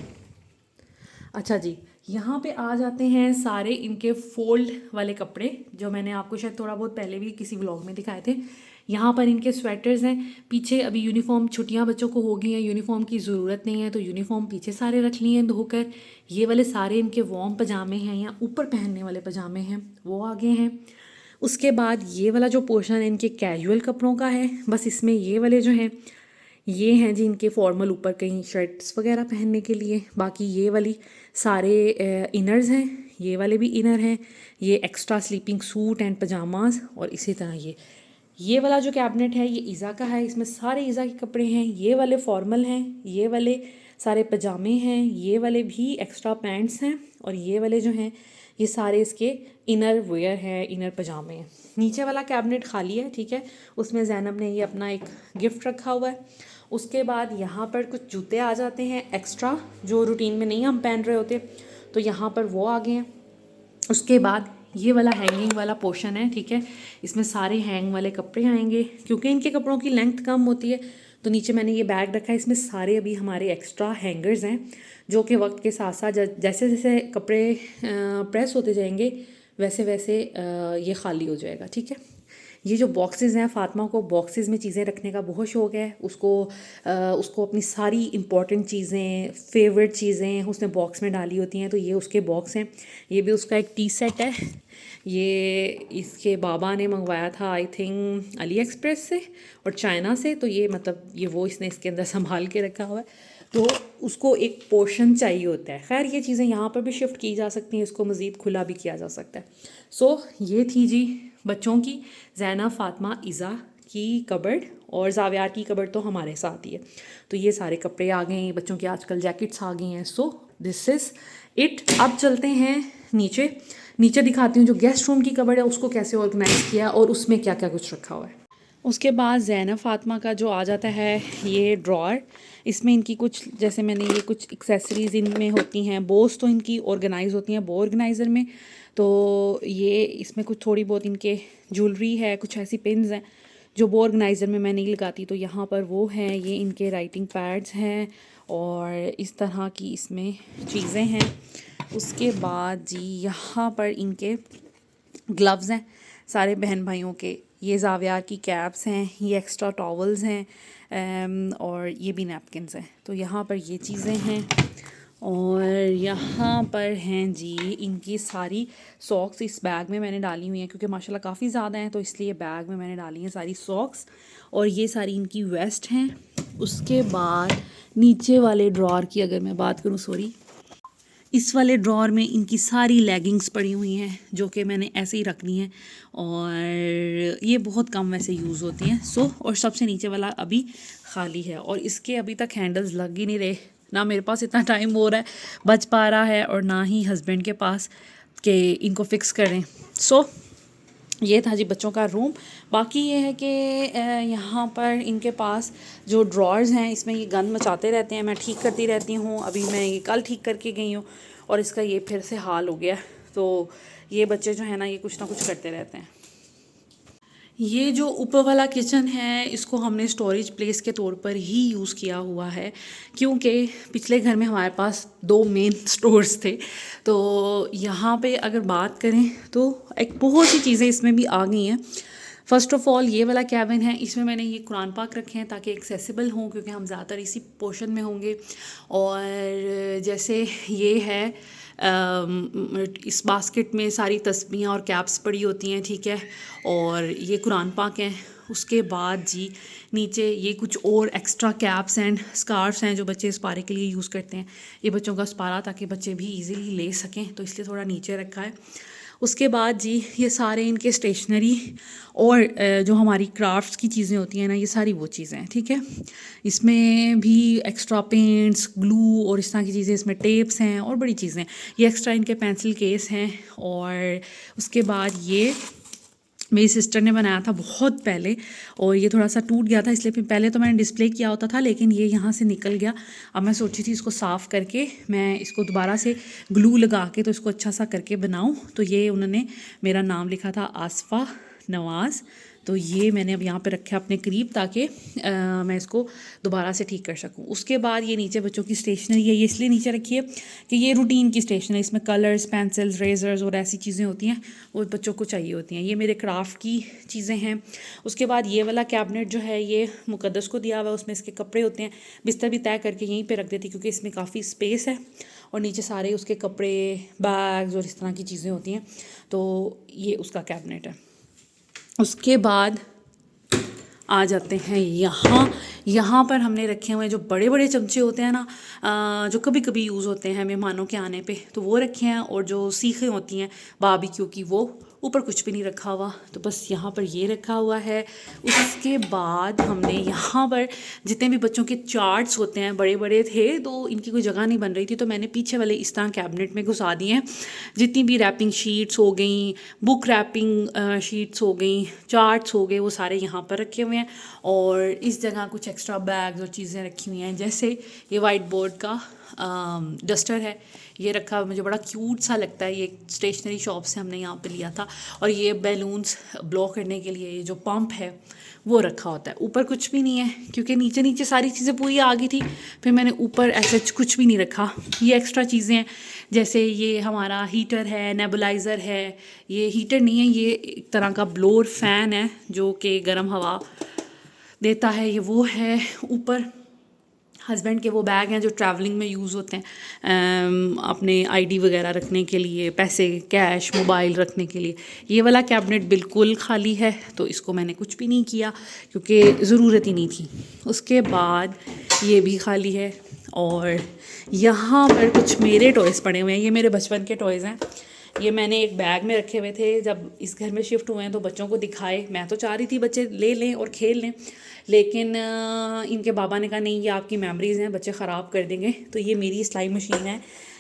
अच्छा जी, यहाँ पे आ जाते हैं सारे इनके फोल्ड वाले कपड़े, जो मैंने आपको शायद थोड़ा बहुत पहले भी किसी व्लॉग में दिखाए थे। यहाँ पर इनके स्वेटर्स हैं। पीछे अभी यूनिफॉर्म, छुट्टियाँ बच्चों को हो गई हैं, यूनिफॉर्म की ज़रूरत नहीं है, तो यूनिफॉर्म पीछे सारे रख लिए हैं धोकर। ये वाले सारे इनके वार्म पजामे हैं या ऊपर पहनने वाले पजामे हैं, वो आगे हैं। उसके बाद ये वाला जो पोर्शन है इनके कैजुअल कपड़ों का है। बस इसमें ये वाले जो हैं ये हैं जी इनके फॉर्मल, ऊपर कहीं शर्ट्स वगैरह पहनने के लिए। बाकी ये वाली सारे इनर्स हैं, ये वाले भी इनर हैं। ये extra sleeping suit and pyjamas. और इसी तरह ये वाला जो कैबिनेट है ये ईज़ा का है, इसमें सारे ईज़ा के कपड़े हैं। ये वाले फॉर्मल हैं, ये वाले सारे पजामे हैं, ये वाले भी एक्स्ट्रा पैंट्स हैं, और ये वाले जो हैं ये सारे इसके इनर वेयर हैं, इनर पजामे हैं। नीचे वाला कैबिनेट खाली है, ठीक है, उसमें ज़ैनब ने ये अपना एक गिफ्ट रखा हुआ है। उसके बाद यहाँ पर कुछ जूते आ जाते हैं एक्स्ट्रा, जो रूटीन में नहीं हम पहन रहे होते, तो यहाँ पर वो आ गए हैं। उसके बाद ये वाला हैंगिंग वाला पोर्शन है, ठीक है, इसमें सारे हैंग वाले कपड़े आएंगे। क्योंकि इनके कपड़ों की लेंथ कम होती है, तो नीचे मैंने ये बैग रखा है, इसमें सारे अभी हमारे एक्स्ट्रा हैंगर्स हैं, जो कि वक्त के साथ साथ जैसे जैसे कपड़े प्रेस होते जाएंगे वैसे वैसे ये खाली हो जाएगा, ठीक है। ये जो बॉक्सेस हैं, फ़ातिमा को बॉक्सेस में चीज़ें रखने का बहुत शौक़ है। उसको अपनी सारी इम्पॉर्टेंट चीज़ें, फेवरेट चीज़ें उसने बॉक्स में डाली होती हैं, तो ये उसके बॉक्स हैं। ये भी उसका एक टी सेट है, ये इसके बाबा ने मंगवाया था आई थिंक अली एक्सप्रेस से और चाइना से। तो ये मतलब ये वो इसने इसके अंदर संभाल के रखा हुआ है, तो उसको एक पोर्शन चाहिए होता है। खैर ये चीज़ें यहाँ पर भी शिफ्ट की जा सकती हैं, इसको मज़ीद खुला भी किया जा सकता है। ये थी जी बच्चों की ज़ैना फ़ातिमा ईज़ा की कबर्ड, और ज़ावियार की कबर्ड तो हमारे साथ ही है। तो ये सारे कपड़े आ गए हैं, बच्चों के आजकल जैकेट्स आ गई हैं। This is it. अब चलते हैं नीचे दिखाती हूँ जो गेस्ट रूम की कबर्ड है उसको कैसे ऑर्गेनाइज़ किया और उसमें क्या क्या कुछ रखा हुआ है। उसके बाद ज़ैना फ़ातिमा का जो आ जाता है ये ड्रॉर, इसमें इनकी कुछ, जैसे मैंने ये कुछ एक्सेसरीज़ इनमें होती हैं, बोस तो इनकी ऑर्गेनाइज़ होती हैं बो ऑर्गेनाइज़र में। तो ये इसमें कुछ थोड़ी बहुत इनके ज्वेलरी है, कुछ ऐसी पिन्स हैं जो बो ऑर्गेनाइज़र में मैं नहीं लगाती, तो यहाँ पर वो हैं। ये इनके राइटिंग पैड्स हैं और इस तरह की इसमें चीज़ें हैं। उसके बाद जी यहाँ पर इनके ग्लव्स हैं सारे बहन भाइयों के। ये ज़ावियार की कैप्स हैं, ये एक्स्ट्रा टॉवल्स हैं और ये भी नैपकिन्स हैं। तो यहाँ पर ये चीज़ें हैं। और यहाँ पर हैं जी इनकी सारी सॉक्स इस बैग में मैंने डाली हुई हैं, क्योंकि माशाल्लाह काफ़ी ज़्यादा हैं, तो इसलिए बैग में मैंने डाली हैं सारी सॉक्स। और ये सारी इनकी वेस्ट हैं। उसके बाद नीचे वाले ड्रॉर की अगर मैं बात करूँ, इस वाले ड्रॉर में इनकी सारी लेगिंग्स पड़ी हुई हैं, जो कि मैंने ऐसे ही रखनी है और ये बहुत कम वैसे यूज़ होती हैं। और सबसे नीचे वाला अभी खाली है और इसके अभी तक हैंडल्स लग ही नहीं रहे। ना मेरे पास इतना टाइम हो रहा है, बच पा रहा है, और ना ही हस्बैंड के पास कि इनको फ़िक्स करें। ये था जी बच्चों का रूम। बाकी ये है कि यहाँ पर इनके पास जो ड्रॉर्स हैं इसमें ये गंद मचाते रहते हैं, मैं ठीक करती रहती हूँ। अभी मैं ये कल ठीक करके गई हूँ और इसका ये फिर से हाल हो गया। तो ये बच्चे जो है ना ये कुछ ना कुछ करते रहते हैं। ये जो ऊपर वाला किचन है इसको हमने स्टोरेज प्लेस के तौर पर ही यूज़ किया हुआ है, क्योंकि पिछले घर में हमारे पास दो मेन स्टोर्स थे। तो यहाँ पे अगर बात करें तो एक बहुत सी चीज़ें इसमें भी आ गई हैं। फ़र्स्ट ऑफ़ ऑल ये वाला कैबिन है, इसमें मैंने ये कुरान पाक रखे हैं ताकि एक्सेसिबल हों, क्योंकि हम ज़्यादातर इसी पोर्शन में होंगे। और जैसे ये है, इस बास्केट में सारी तस्बीहां और कैप्स पड़ी होती हैं, ठीक है। और ये कुरान पाक हैं। उसके बाद जी नीचे ये कुछ और एक्स्ट्रा कैप्स एंड स्कार्फ्स हैं जो बच्चे इस पारे के लिए यूज़ करते हैं। ये बच्चों का स्पारा ताकि बच्चे भी इजीली ले सकें, तो इसलिए थोड़ा नीचे रखा है। उसके बाद जी ये सारे इनके स्टेशनरी और जो हमारी क्राफ्ट्स की चीज़ें होती हैं ना, ये सारी वो चीज़ें हैं, ठीक है। इसमें भी एक्स्ट्रा पेंट्स, ग्लू और इस तरह की चीज़ें, इसमें टेप्स हैं और बड़ी चीज़ें। ये एक्स्ट्रा इनके पेंसिल केस हैं। और उसके बाद ये मेरी सिस्टर ने बनाया था बहुत पहले, और ये थोड़ा सा टूट गया था, इसलिए फिर पहले तो मैंने डिस्प्ले किया होता था, लेकिन ये यहाँ से निकल गया। अब मैं सोची थी इसको साफ़ करके मैं इसको दोबारा से ग्लू लगा के तो इसको अच्छा सा करके बनाऊँ। तो ये उन्होंने मेरा नाम लिखा था आसफ़ा नवाज़, तो ये मैंने अब यहाँ पे रखा अपने करीब ताकि मैं इसको दोबारा से ठीक कर सकूँ। उसके बाद ये नीचे बच्चों की स्टेशनरी है, ये इसलिए नीचे रखी है कि ये रूटीन की स्टेशनरी, इसमें कलर्स, पेंसिल्स, रेजर्स और ऐसी चीज़ें होती हैं वो बच्चों को चाहिए होती हैं। ये मेरे क्राफ्ट की चीज़ें हैं। उसके बाद ये वाला कैबिनेट जो है ये मुकद्दस को दिया हुआ है, उसमें इसके कपड़े होते हैं। बिस्तर भी तय करके यहीं पर रख देती क्योंकि इसमें काफ़ी स्पेस है, और नीचे सारे उसके कपड़े, बैग्स और इस तरह की चीज़ें होती हैं। तो ये उसका कैबिनेट है। उसके बाद आ जाते हैं यहाँ पर हमने रखे हुए जो बड़े बड़े चमचे होते हैं ना, जो कभी कभी यूज़ होते हैं मेहमानों के आने पे, तो वो रखे हैं। और जो सीखें होती हैं बारबेक्यू की, वो ऊपर कुछ भी नहीं रखा हुआ, तो बस यहाँ पर ये रखा हुआ है। उसके बाद हमने यहाँ पर जितने भी बच्चों के चार्ट्स होते हैं, बड़े बड़े थे तो इनकी कोई जगह नहीं बन रही थी, तो मैंने पीछे वाले इस तरह कैबिनेट में घुसा दिए हैं। जितनी भी रैपिंग शीट्स हो गई, बुक रैपिंग शीट्स हो गई, चार्ट्स हो गए, वो सारे यहाँ पर रखे हुए हैं। और इस जगह कुछ एक्स्ट्रा बैग्स और चीज़ें रखी हुई हैं, जैसे ये वाइट बोर्ड का डस्टर है, ये रखा मुझे बड़ा क्यूट सा लगता है। ये स्टेशनरी शॉप से हमने यहाँ पे लिया था। और ये बैलून्स ब्लो करने के लिए ये जो पंप है वो रखा होता है। ऊपर कुछ भी नहीं है क्योंकि नीचे नीचे सारी चीज़ें पूरी आ गई थी, फिर मैंने ऊपर ऐसे कुछ भी नहीं रखा। ये एक्स्ट्रा चीज़ें हैं, जैसे ये हमारा हीटर है, नेबुलाइज़र है। ये हीटर नहीं है, ये एक तरह का ब्लोअर फ़ैन है जो कि गर्म हवा देता है, ये वो है। ऊपर हस्बैंड के वो बैग हैं जो ट्रैवलिंग में यूज़ होते हैं, अपने आईडी वगैरह रखने के लिए, पैसे, कैश, मोबाइल रखने के लिए। ये वाला कैबिनेट बिल्कुल खाली है, तो इसको मैंने कुछ भी नहीं किया क्योंकि ज़रूरत ही नहीं थी। उसके बाद ये भी खाली है। और यहाँ पर कुछ मेरे टॉयज़ पड़े हुए हैं, ये मेरे बचपन के टॉयज़ हैं। ये मैंने एक बैग में रखे हुए थे, जब इस घर में शिफ्ट हुए हैं तो बच्चों को दिखाए। मैं तो चाह रही थी बच्चे ले लें और खेल लें, लेकिन इनके बाबा ने कहा नहीं, ये आपकी मेमोरीज़ हैं, बच्चे ख़राब कर देंगे। तो ये मेरी सिलाई मशीन है,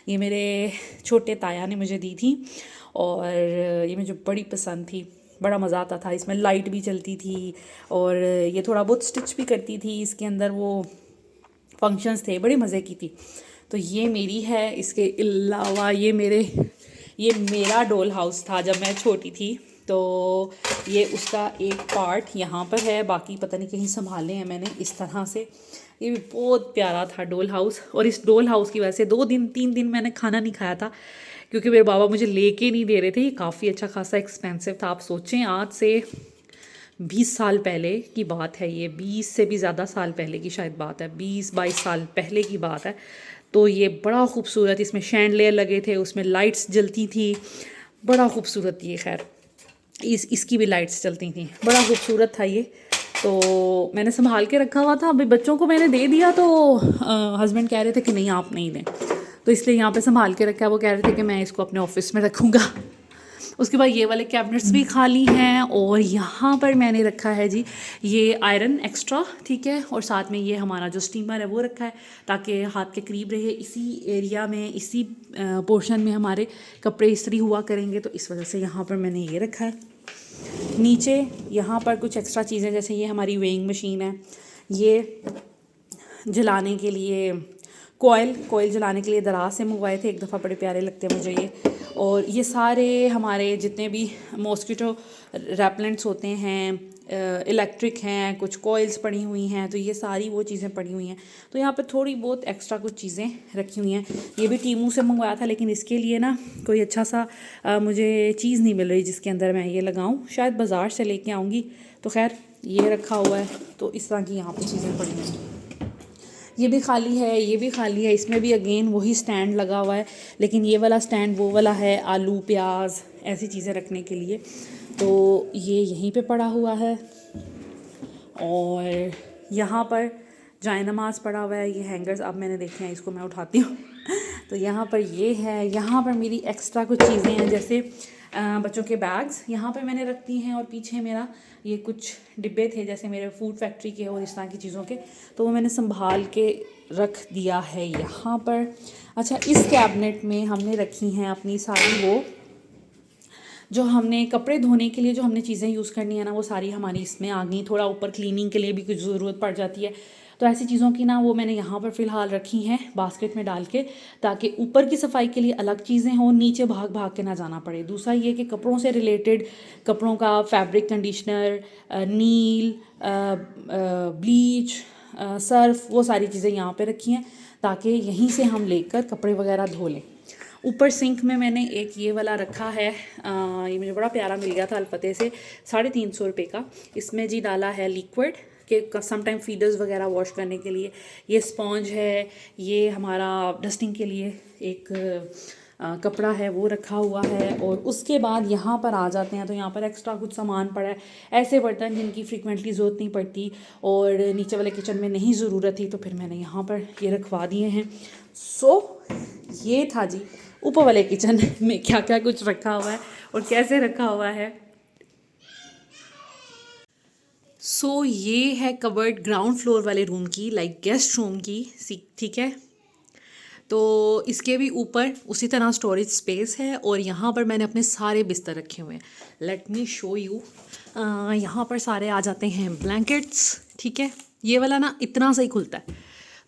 ये मेरे छोटे ताया ने मुझे दी थी, और ये मुझे बड़ी पसंद थी, बड़ा मज़ा आता था। इसमें लाइट भी चलती थी और ये थोड़ा बहुत स्टिच भी करती थी, इसके अंदर वो फंक्शंस थे, बड़े मज़े की थी। तो ये मेरी है। इसके अलावा ये मेरा डॉल हाउस था जब मैं छोटी थी, तो ये उसका एक पार्ट यहाँ पर है, बाकी पता नहीं कहीं संभाले हैं मैंने इस तरह से। ये भी बहुत प्यारा था डॉल हाउस, और इस डॉल हाउस की वजह से 2-3 दिन मैंने खाना नहीं खाया था क्योंकि मेरे बाबा मुझे लेके नहीं दे रहे थे। ये काफ़ी अच्छा खासा एक्सपेंसिव था। आप सोचें, आज से 20 साल पहले की बात है, ये 20 से भी ज़्यादा साल पहले की शायद बात है, 20-22 साल पहले की बात है। तो ये बड़ा खूबसूरत, इसमें शैंडलियर लगे थे, उसमें लाइट्स जलती थी, बड़ा खूबसूरत। ये खैर इसकी भी लाइट्स चलती थी, बड़ा खूबसूरत था ये। तो मैंने संभाल के रखा हुआ था। अभी बच्चों को मैंने दे दिया तो हस्बैंड कह रहे थे कि नहीं आप नहीं दें, तो इसलिए यहाँ पे संभाल के रखा है। वो कह रहे थे कि मैं इसको अपने ऑफिस में रखूँगा। उसके बाद ये वाले कैबिनेट्स भी खाली हैं, और यहाँ पर मैंने रखा है जी ये आयरन एक्स्ट्रा, ठीक है। और साथ में ये हमारा जो स्टीमर है वो रखा है ताकि हाथ के करीब रहे। इसी एरिया में, इसी पोर्शन में हमारे कपड़े इस्त्री हुआ करेंगे, तो इस वजह से यहाँ पर मैंने ये रखा है। नीचे यहाँ पर कुछ एक्स्ट्रा चीज़ें, जैसे ये हमारी वेइंग मशीन है, ये जलाने के लिए कोयल जलाने के लिए दराज से मंगवाए थे एक दफ़ा, बड़े प्यारे लगते हैं मुझे ये। और ये सारे हमारे जितने भी मॉस्किटो रेपेलेंट्स होते हैं, इलेक्ट्रिक हैं, कुछ कॉइल्स पड़ी हुई हैं, तो ये सारी वो चीज़ें पड़ी हुई हैं। तो यहाँ पे थोड़ी बहुत एक्स्ट्रा कुछ चीज़ें रखी हुई हैं। ये भी टीमू से मंगवाया था, लेकिन इसके लिए ना कोई अच्छा सा मुझे चीज़ नहीं मिल रही जिसके अंदर मैं ये लगाऊं। शायद बाज़ार से लेके आऊँगी। तो खैर ये रखा हुआ है, तो इस तरह की यहाँ पे चीज़ें पड़ी हैं। ये भी खाली है, ये भी खाली है। इसमें भी अगेन वही स्टैंड लगा हुआ है, लेकिन ये वाला स्टैंड वो वाला है आलू प्याज ऐसी चीज़ें रखने के लिए। तो ये यहीं पे पड़ा हुआ है। और यहाँ पर जायनमाज़ पड़ा हुआ है। ये हैंगर्स अब मैंने देखे हैं, इसको मैं उठाती हूँ। तो यहाँ पर ये है। यहाँ पर मेरी एक्स्ट्रा कुछ चीज़ें हैं, जैसे बच्चों के बैग्स यहाँ पे मैंने रख दी हैं। और पीछे मेरा ये कुछ डिब्बे थे, जैसे मेरे फूड फैक्ट्री के और इस तरह की चीज़ों के, तो वो मैंने संभाल के रख दिया है यहाँ पर। अच्छा, इस कैबिनेट में हमने रखी हैं अपनी सारी वो जो हमने कपड़े धोने के लिए जो हमने चीज़ें यूज़ करनी है ना, वो सारी हमारी इसमें आ गई। थोड़ा ऊपर क्लीनिंग के लिए भी कुछ ज़रूरत पड़ जाती है, तो ऐसी चीज़ों की ना वो मैंने यहाँ पर फ़िलहाल रखी हैं बास्केट में डाल के, ताकि ऊपर की सफाई के लिए अलग चीज़ें हों, नीचे भाग भाग के ना जाना पड़े। दूसरा ये कि कपड़ों से रिलेटेड, कपड़ों का फैब्रिक कंडीशनर, नील, ब्लीच, सर्फ, वो सारी चीज़ें यहाँ पे रखी हैं, ताकि यहीं से हम लेकर कपड़े वगैरह धो लें। ऊपर सिंक में मैंने एक ये वाला रखा है। ये मुझे बड़ा प्यारा मिल गया था अलफते से, 350 रुपये का। इसमें जी डाला है लिक्विड के समटाइम फीडर्स वगैरह वॉश करने के लिए। ये स्पॉन्ज है, ये हमारा डस्टिंग के लिए एक कपड़ा है वो रखा हुआ है। और उसके बाद यहाँ पर आ जाते हैं, तो यहाँ पर एक्स्ट्रा कुछ सामान पड़ा है, ऐसे बर्तन जिनकी फ्रीक्वेंटली ज़रूरत नहीं पड़ती और नीचे वाले किचन में नहीं ज़रूरत थी, तो फिर मैंने यहाँ पर ये रखवा दिए हैं। सो ये था जी ऊपर वाले किचन में क्या क्या कुछ रखा हुआ है और कैसे रखा हुआ है। सो ये है कबर्ड ग्राउंड फ्लोर वाले रूम की, लाइक गेस्ट रूम की, ठीक है। तो इसके भी ऊपर उसी तरह स्टोरेज स्पेस है, और यहाँ पर मैंने अपने सारे बिस्तर रखे हुए हैं। Let me show you. यहाँ पर सारे आ जाते हैं ब्लैंकेट्स, ठीक है। ये वाला ना इतना सही खुलता है,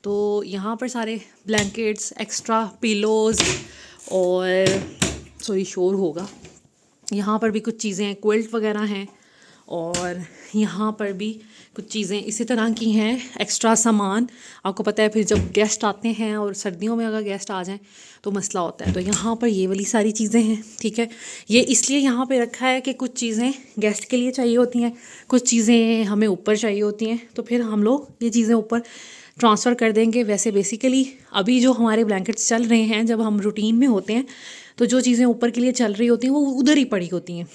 तो यहाँ पर सारे ब्लैंकेट्स, एक्स्ट्रा पिलोज़, और सॉरी शोर होगा। यहाँ पर भी कुछ चीज़ें हैं, क्विल्ट वगैरह हैं, और यहाँ पर भी कुछ चीज़ें इसी तरह की हैं, एक्स्ट्रा सामान। आपको पता है फिर जब गेस्ट आते हैं, और सर्दियों में अगर गेस्ट आ जाएं तो मसला होता है। तो यहाँ पर ये वाली सारी चीज़ें हैं, ठीक है। ये इसलिए यहाँ पे रखा है कि कुछ चीज़ें गेस्ट के लिए चाहिए होती हैं, कुछ चीज़ें हमें ऊपर चाहिए होती हैं, तो फिर हम लोग ये चीज़ें ऊपर ट्रांसफ़र कर देंगे। वैसे बेसिकली अभी जो हमारे ब्लैंकेट्स चल रहे हैं, जब हम रूटीन में होते हैं तो जो चीज़ें ऊपर के लिए चल रही होती हैं वो उधर ही पड़ी होती हैं,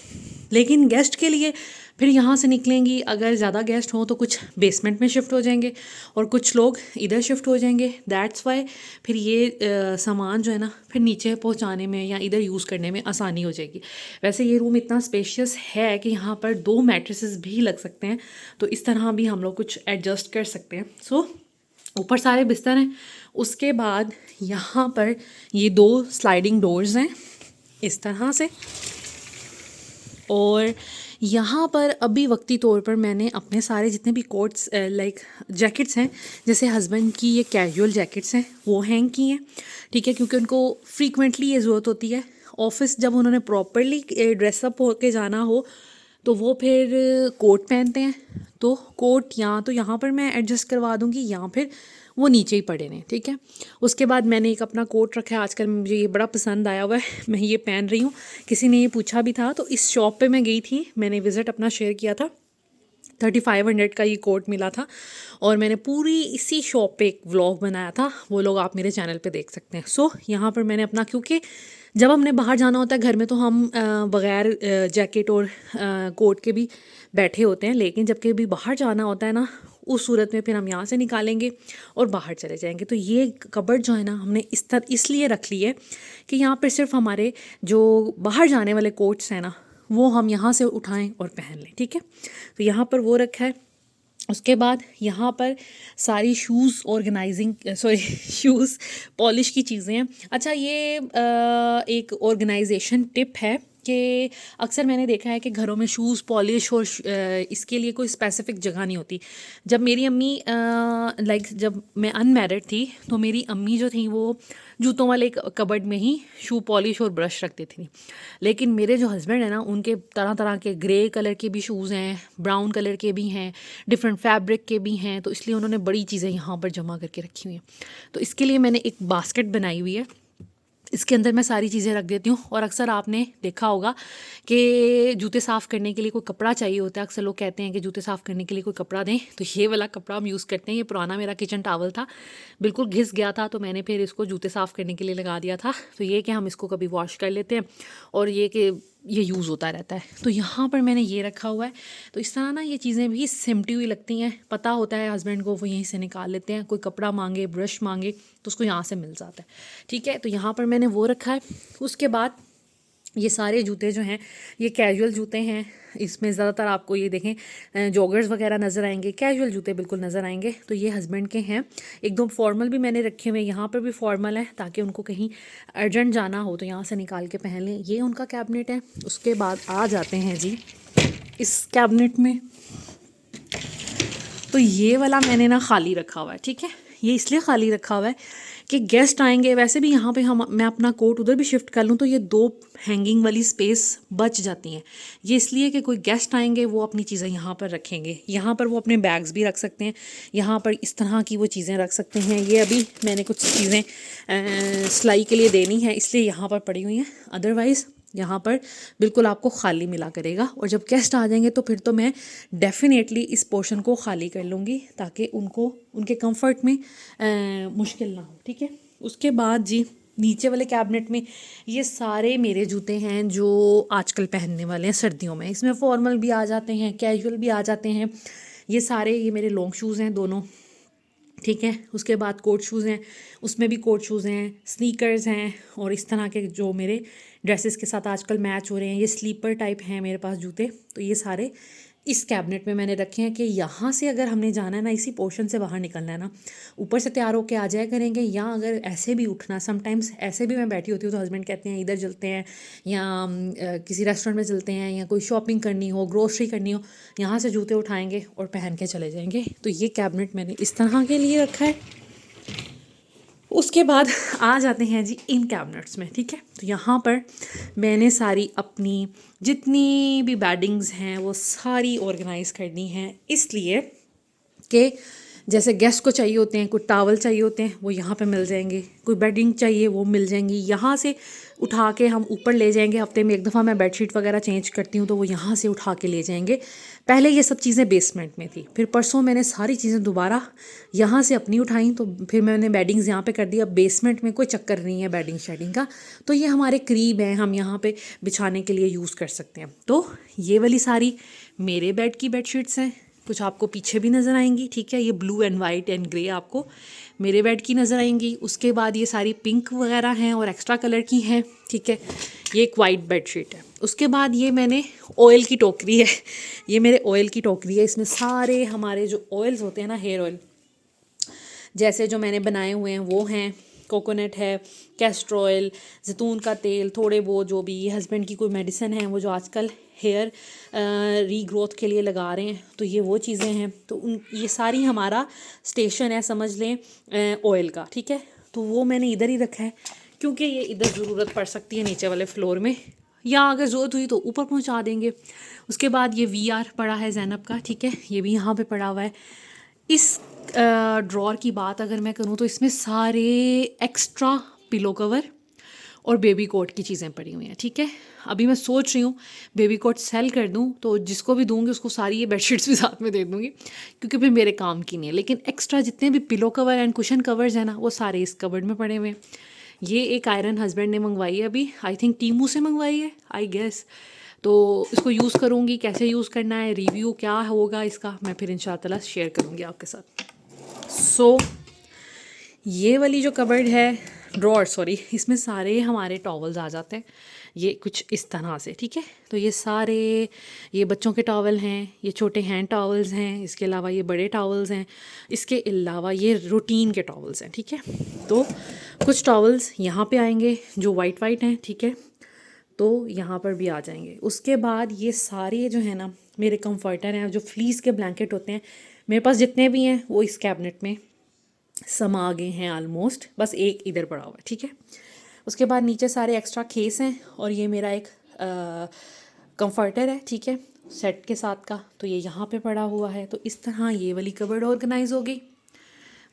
लेकिन गेस्ट के लिए फिर यहाँ से निकलेंगी। अगर ज़्यादा गेस्ट हों तो कुछ बेसमेंट में शिफ्ट हो जाएंगे और कुछ लोग इधर शिफ्ट हो जाएंगे। दैट्स वाई फिर ये सामान जो है ना फिर नीचे पहुँचाने में या इधर यूज़ करने में आसानी हो जाएगी। वैसे ये रूम इतना स्पेशियस है कि यहाँ पर 2 मैट्रेसेस भी लग सकते हैं, तो इस तरह भी हम लोग कुछ एडजस्ट कर सकते हैं। सो ऊपर सारे बिस्तर हैं। उसके बाद यहाँ पर ये 2 स्लाइडिंग डोर्स हैं इस तरह से, और यहाँ पर अभी वक्ती तौर पर मैंने अपने सारे जितने भी कोट्स लाइक जैकेट्स हैं, जैसे हस्बैंड की ये कैजुअल जैकेट्स हैं वो हैंग की हैं, ठीक है, क्योंकि उनको फ्रीक्वेंटली ये ज़रूरत होती है। ऑफिस जब उन्होंने प्रॉपरली ड्रेसअप होके जाना हो तो वो फिर कोट पहनते हैं, तो कोट या तो यहाँ पर मैं एडजस्ट करवा दूँगी या फिर वो नीचे ही पड़े हैं, ठीक है। उसके बाद मैंने एक अपना कोट रखा है, आजकल मुझे ये बड़ा पसंद आया हुआ है, मैं ये पहन रही हूँ। किसी ने ये पूछा भी था, तो इस शॉप पे मैं गई थी, मैंने विज़िट अपना शेयर किया था। 3500 का ये कोट मिला था, और मैंने पूरी इसी शॉप पे एक व्लॉग बनाया था, वो लोग आप मेरे चैनल पे देख सकते हैं। सो यहाँ पर मैंने अपना, क्योंकि जब हमने बाहर जाना होता है, घर में तो हम बग़ैर जैकेट और कोट के भी बैठे होते हैं, लेकिन जब कभी बाहर जाना होता है ना, उस सूरत में फिर हम यहाँ से निकालेंगे और बाहर चले जाएंगे। तो ये कबर्ड जो है ना हमने इस तरह इसलिए रख ली है कि यहाँ पर सिर्फ हमारे जो बाहर जाने वाले कोट्स हैं ना, वो हम यहाँ से उठाएं और पहन लें, ठीक है। तो यहाँ पर वो रखा है। उसके बाद यहाँ पर सारी शूज़ शूज़ पॉलिश की चीज़ें हैं। अच्छा, ये एक ऑर्गेनाइजेशन टिप है कि अक्सर मैंने देखा है कि घरों में शूज़ पॉलिश और इसके लिए कोई स्पेसिफिक जगह नहीं होती। जब मेरी अम्मी जब मैं अनमैरिड थी तो मेरी अम्मी जो थी वो जूतों वाले कबर्ड में ही शू पॉलिश और ब्रश रखती थी। लेकिन मेरे जो हस्बैंड हैं ना, उनके तरह तरह के ग्रे कलर के भी शूज़ हैं, ब्राउन कलर के भी हैं, डिफरेंट फैब्रिक के भी हैं, तो इसलिए उन्होंने बड़ी चीज़ें यहाँ पर जमा करके रखी हुई हैं। तो इसके लिए मैंने एक बास्केट बनाई हुई है, इसके अंदर मैं सारी चीज़ें रख देती हूँ। और अक्सर आपने देखा होगा कि जूते साफ़ करने के लिए कोई कपड़ा चाहिए होता है। अक्सर लोग कहते हैं कि जूते साफ़ करने के लिए कोई कपड़ा दें, तो ये वाला कपड़ा हम यूज़ करते हैं। ये पुराना मेरा किचन टॉवल था, बिल्कुल घिस गया था, तो मैंने फिर इसको जूते साफ़ करने के लिए लगा दिया था। तो ये कि हम इसको कभी वॉश कर लेते हैं और ये कि ये यूज़ होता रहता है। तो यहाँ पर मैंने ये रखा हुआ है। तो इस तरह ना ये चीज़ें भी सिमटी हुई लगती हैं, पता होता है हस्बैंड को, वो यहीं से निकाल लेते हैं। कोई कपड़ा मांगे, ब्रश मांगे, तो उसको यहाँ से मिल जाता है। ठीक है, तो यहाँ पर मैंने वो रखा है। उसके बाद ये सारे जूते जो हैं ये कैजुअल जूते हैं। इसमें ज़्यादातर आपको ये देखें जॉगर्स वगैरह नज़र आएंगे, कैजुअल जूते बिल्कुल नज़र आएंगे। तो ये हस्बैंड के हैं। एक दो फॉर्मल भी मैंने रखे हुए हैं, यहाँ पर भी फॉर्मल है ताकि उनको कहीं अर्जेंट जाना हो तो यहाँ से निकाल के पहन लें। ये उनका कैबिनेट है। उसके बाद आ जाते हैं जी इस कैबिनेट में। तो ये वाला मैंने ना खाली रखा हुआ है। ठीक है, ये इसलिए खाली रखा हुआ है कि गेस्ट आएंगे। वैसे भी यहाँ पे मैं अपना कोट उधर भी शिफ्ट कर लूँ तो ये दो हैंगिंग वाली स्पेस बच जाती हैं। ये इसलिए कि कोई गेस्ट आएंगे, वो अपनी चीज़ें यहाँ पर रखेंगे। यहाँ पर वो अपने बैग्स भी रख सकते हैं, यहाँ पर इस तरह की वो चीज़ें रख सकते हैं। ये अभी मैंने कुछ चीज़ें सिलाई के लिए देनी है, इसलिए यहाँ पर पड़ी हुई हैं। अदरवाइज़ यहाँ पर बिल्कुल आपको खाली मिला करेगा। और जब गेस्ट आ जाएंगे तो फिर तो मैं डेफिनेटली इस पोर्शन को खाली कर लूँगी ताकि उनको उनके कंफर्ट में मुश्किल ना हो। ठीक है, उसके बाद जी नीचे वाले कैबिनेट में ये सारे मेरे जूते हैं जो आजकल पहनने वाले हैं सर्दियों में। इसमें फॉर्मल भी आ जाते हैं, कैजुअल भी आ जाते हैं। ये सारे ये मेरे लॉन्ग शूज़ हैं दोनों। ठीक है, उसके बाद कोट शूज़ हैं, उसमें भी कोट शूज़ हैं, स्नीकर्स हैं, और इस तरह के जो मेरे ड्रेसेस के साथ आजकल मैच हो रहे हैं, ये स्लीपर टाइप हैं मेरे पास जूते। तो ये सारे इस कैबिनेट में मैंने रखे हैं कि यहाँ से अगर हमने जाना है ना, इसी पोर्शन से बाहर निकलना है ना, ऊपर से तैयार होके आ जाया करेंगे। या अगर ऐसे भी उठना, समटाइम्स ऐसे भी मैं बैठी होती हूँ तो हस्बैंड कहते हैं इधर चलते हैं, या किसी रेस्टोरेंट में चलते हैं, या कोई शॉपिंग करनी हो, ग्रोसरी करनी हो, यहाँ से जूते उठाएंगे और पहन के चले जाएंगे। तो ये कैबिनेट मैंने इस तरह के लिए रखा है। उसके बाद आ जाते हैं जी इन कैबिनेट्स में। ठीक है, तो यहाँ पर मैंने सारी अपनी जितनी भी बेडिंग्स हैं वो सारी ऑर्गेनाइज़ करनी है, इसलिए कि जैसे गेस्ट को चाहिए होते हैं, कोई टावल चाहिए होते हैं वो यहाँ पे मिल जाएंगे, कोई बेडिंग चाहिए वो मिल जाएंगी। यहाँ से उठा के हम ऊपर ले जाएंगे। हफ्ते में एक दफ़ा मैं बेडशीट वगैरह चेंज करती हूँ तो वो यहाँ से उठा के ले जाएंगे। पहले ये सब चीज़ें बेसमेंट में थी, फिर परसों मैंने सारी चीज़ें दोबारा यहाँ से अपनी उठाई, तो फिर मैंने बेडिंग्स यहाँ पे कर दी। अब बेसमेंट में कोई चक्कर नहीं है बेडिंग शेडिंग का, तो ये हमारे करीब है, हम यहाँ पे बिछाने के लिए यूज़ कर सकते हैं। तो ये वाली सारी मेरे बेड की बेडशीट्स हैं, कुछ आपको पीछे भी नज़र आएंगी। ठीक है, ये blue and white and grey आपको मेरे बेड की नज़र आएंगी। उसके बाद ये सारी पिंक वगैरह हैं और एक्स्ट्रा कलर की हैं। ठीक है, ये एक वाइट बेडशीट है। उसके बाद ये मैंने ऑयल की टोकरी है, ये मेरे ऑयल की टोकरी है। इसमें सारे हमारे जो ऑयल्स होते हैं ना, हेयर ऑयल जैसे जो मैंने बनाए हुए हैं वो हैं। कोकोनट है, कैस्टर ऑयल, जैतून का तेल, थोड़े वो जो भी हस्बैंड की कोई मेडिसिन है वो जो आजकल हेयर रीग्रोथ के लिए लगा रहे हैं, तो ये वो चीज़ें हैं। तो ये सारी हमारा स्टेशन है समझ लें ऑयल का। ठीक है, तो वो मैंने इधर ही रखा है क्योंकि ये इधर ज़रूरत पड़ सकती है नीचे वाले फ्लोर में, या अगर ज़रूरत हुई तो ऊपर पहुंचा देंगे। उसके बाद ये VR पड़ा है ज़ैनब का। ठीक है, ये भी यहाँ पे पड़ा हुआ है। इस ड्रॉर की बात अगर मैं करूँ तो इसमें सारे एक्स्ट्रा पिलो कवर और बेबी कोट की चीज़ें पड़ी हुई हैं। ठीक है, अभी मैं सोच रही हूँ बेबी कोट सेल कर दूँ तो जिसको भी दूँगी उसको सारी ये बेडशीट्स भी साथ में दे दूँगी, क्योंकि फिर मेरे काम की नहीं है। लेकिन एक्स्ट्रा जितने भी pillow cover and cushion covers हैं ना, वो सारे इस कवर्ड में पड़े हुए हैं। ये एक आयरन हस्बैंड ने मंगवाई है, अभी आई थिंक टीमू से मंगवाई है आई गेस। तो इसको यूज़ करूँगी, कैसे यूज़ करना है, रिव्यू क्या होगा इसका, मैं फिर इंशाल्लाह शेयर करूँगी आपके साथ। सो ये वाली जो कबर्ड है, ड्रॉर सॉरी, इसमें सारे हमारे टॉवल्स आ जाते हैं, ये कुछ इस तरह से। ठीक है, तो ये सारे ये बच्चों के टॉवल हैं, ये छोटे हैंड टॉवल्स हैं, इसके अलावा ये बड़े टॉवल्स हैं, इसके अलावा ये रूटीन के टॉवल्स हैं। ठीक है, तो कुछ टॉवल्स यहाँ पे आएंगे जो वाइट वाइट हैं। ठीक है, तो यहाँ पर भी आ जाएंगे। उसके बाद ये सारे जो है ना मेरे कंफर्टर हैं, जो फ्लीस के ब्लैंकेट होते हैं, मेरे पास जितने भी हैं वो इस कैबिनेट में समा गए हैं ऑलमोस्ट, बस एक इधर पड़ा हुआ है, ठीक है। उसके बाद नीचे सारे एक्स्ट्रा केस हैं और ये मेरा एक कंफर्टर है, ठीक है, सेट के साथ का, तो ये यहाँ पे पड़ा हुआ है। तो इस तरह ये वाली कबर्ड ऑर्गेनाइज हो गई।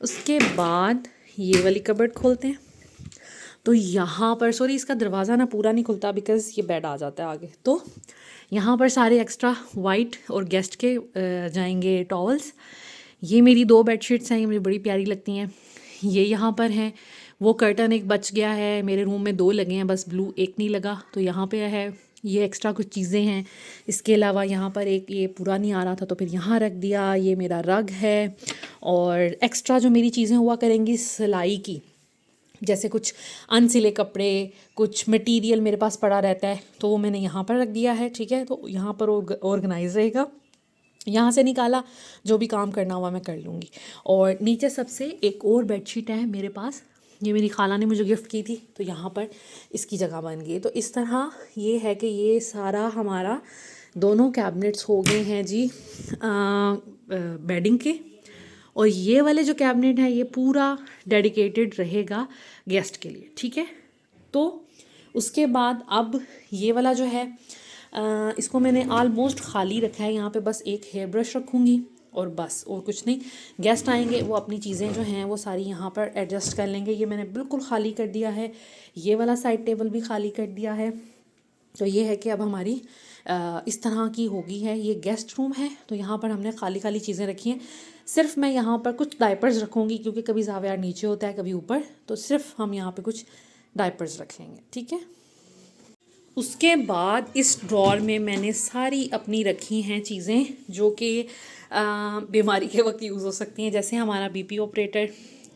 उसके बाद ये वाली कबर्ड खोलते हैं। तो यहाँ पर सॉरी इसका दरवाज़ा ना पूरा नहीं खुलता बिकॉज़ ये बेड आ जाता है आगे। तो यहाँ पर सारे एक्स्ट्रा वाइट और गेस्ट के जाएंगे टॉवल्स। ये मेरी 2 बेडशीट्स हैं, ये मुझे बड़ी प्यारी लगती हैं। ये यहाँ पर हैं। वो कर्टन एक बच गया है, मेरे रूम में 2 लगे हैं बस, ब्लू एक नहीं लगा, तो यहाँ पे है। ये एक्स्ट्रा कुछ चीज़ें हैं। इसके अलावा यहाँ पर एक ये पूरा नहीं आ रहा था तो फिर यहाँ रख दिया। ये मेरा रग है। और एक्स्ट्रा जो मेरी चीज़ें हुआ करेंगी सिलाई की, जैसे कुछ अनसिले कपड़े, कुछ मटेरियल मेरे पास पड़ा रहता है, तो वो मैंने यहाँ पर रख दिया है, ठीक है। तो यहाँ पर ऑर्गेनाइज रहेगा। यहाँ से निकाला, जो भी काम करना हुआ मैं कर लूँगी। और नीचे सबसे एक और बेडशीट है मेरे पास, ये मेरी खाला ने मुझे गिफ्ट की थी, तो यहाँ पर इसकी जगह बन गई। तो इस तरह ये है कि ये सारा हमारा दोनों कैबिनेट्स हो गए हैं जी बेडिंग के। और ये वाले जो कैबिनेट है ये पूरा डेडिकेटेड रहेगा गेस्ट के लिए, ठीक है। तो उसके बाद अब ये वाला जो है इसको मैंने ऑलमोस्ट खाली रखा है। यहाँ पे बस एक हेयर ब्रश रखूँगी और बस, और कुछ नहीं। गेस्ट आएंगे वो अपनी चीज़ें जो हैं वो सारी यहाँ पर एडजस्ट कर लेंगे। ये मैंने बिल्कुल खाली कर दिया है। ये वाला साइड टेबल भी खाली कर दिया है। तो ये है कि अब हमारी इस तरह की होगी है। ये गेस्ट रूम है, तो यहाँ पर हमने खाली खाली चीज़ें रखी हैं। सिर्फ मैं यहाँ पर कुछ डायपर्स रखूँगी क्योंकि कभी ज़ावियार नीचे होता है कभी ऊपर, तो सिर्फ हम यहाँ पे कुछ डायपर्स रख लेंगे, ठीक है। उसके बाद इस ड्रॉर में मैंने सारी अपनी रखी हैं चीज़ें जो कि बीमारी के वक्त यूज़ हो सकती हैं। जैसे हमारा बीपी ऑपरेटर,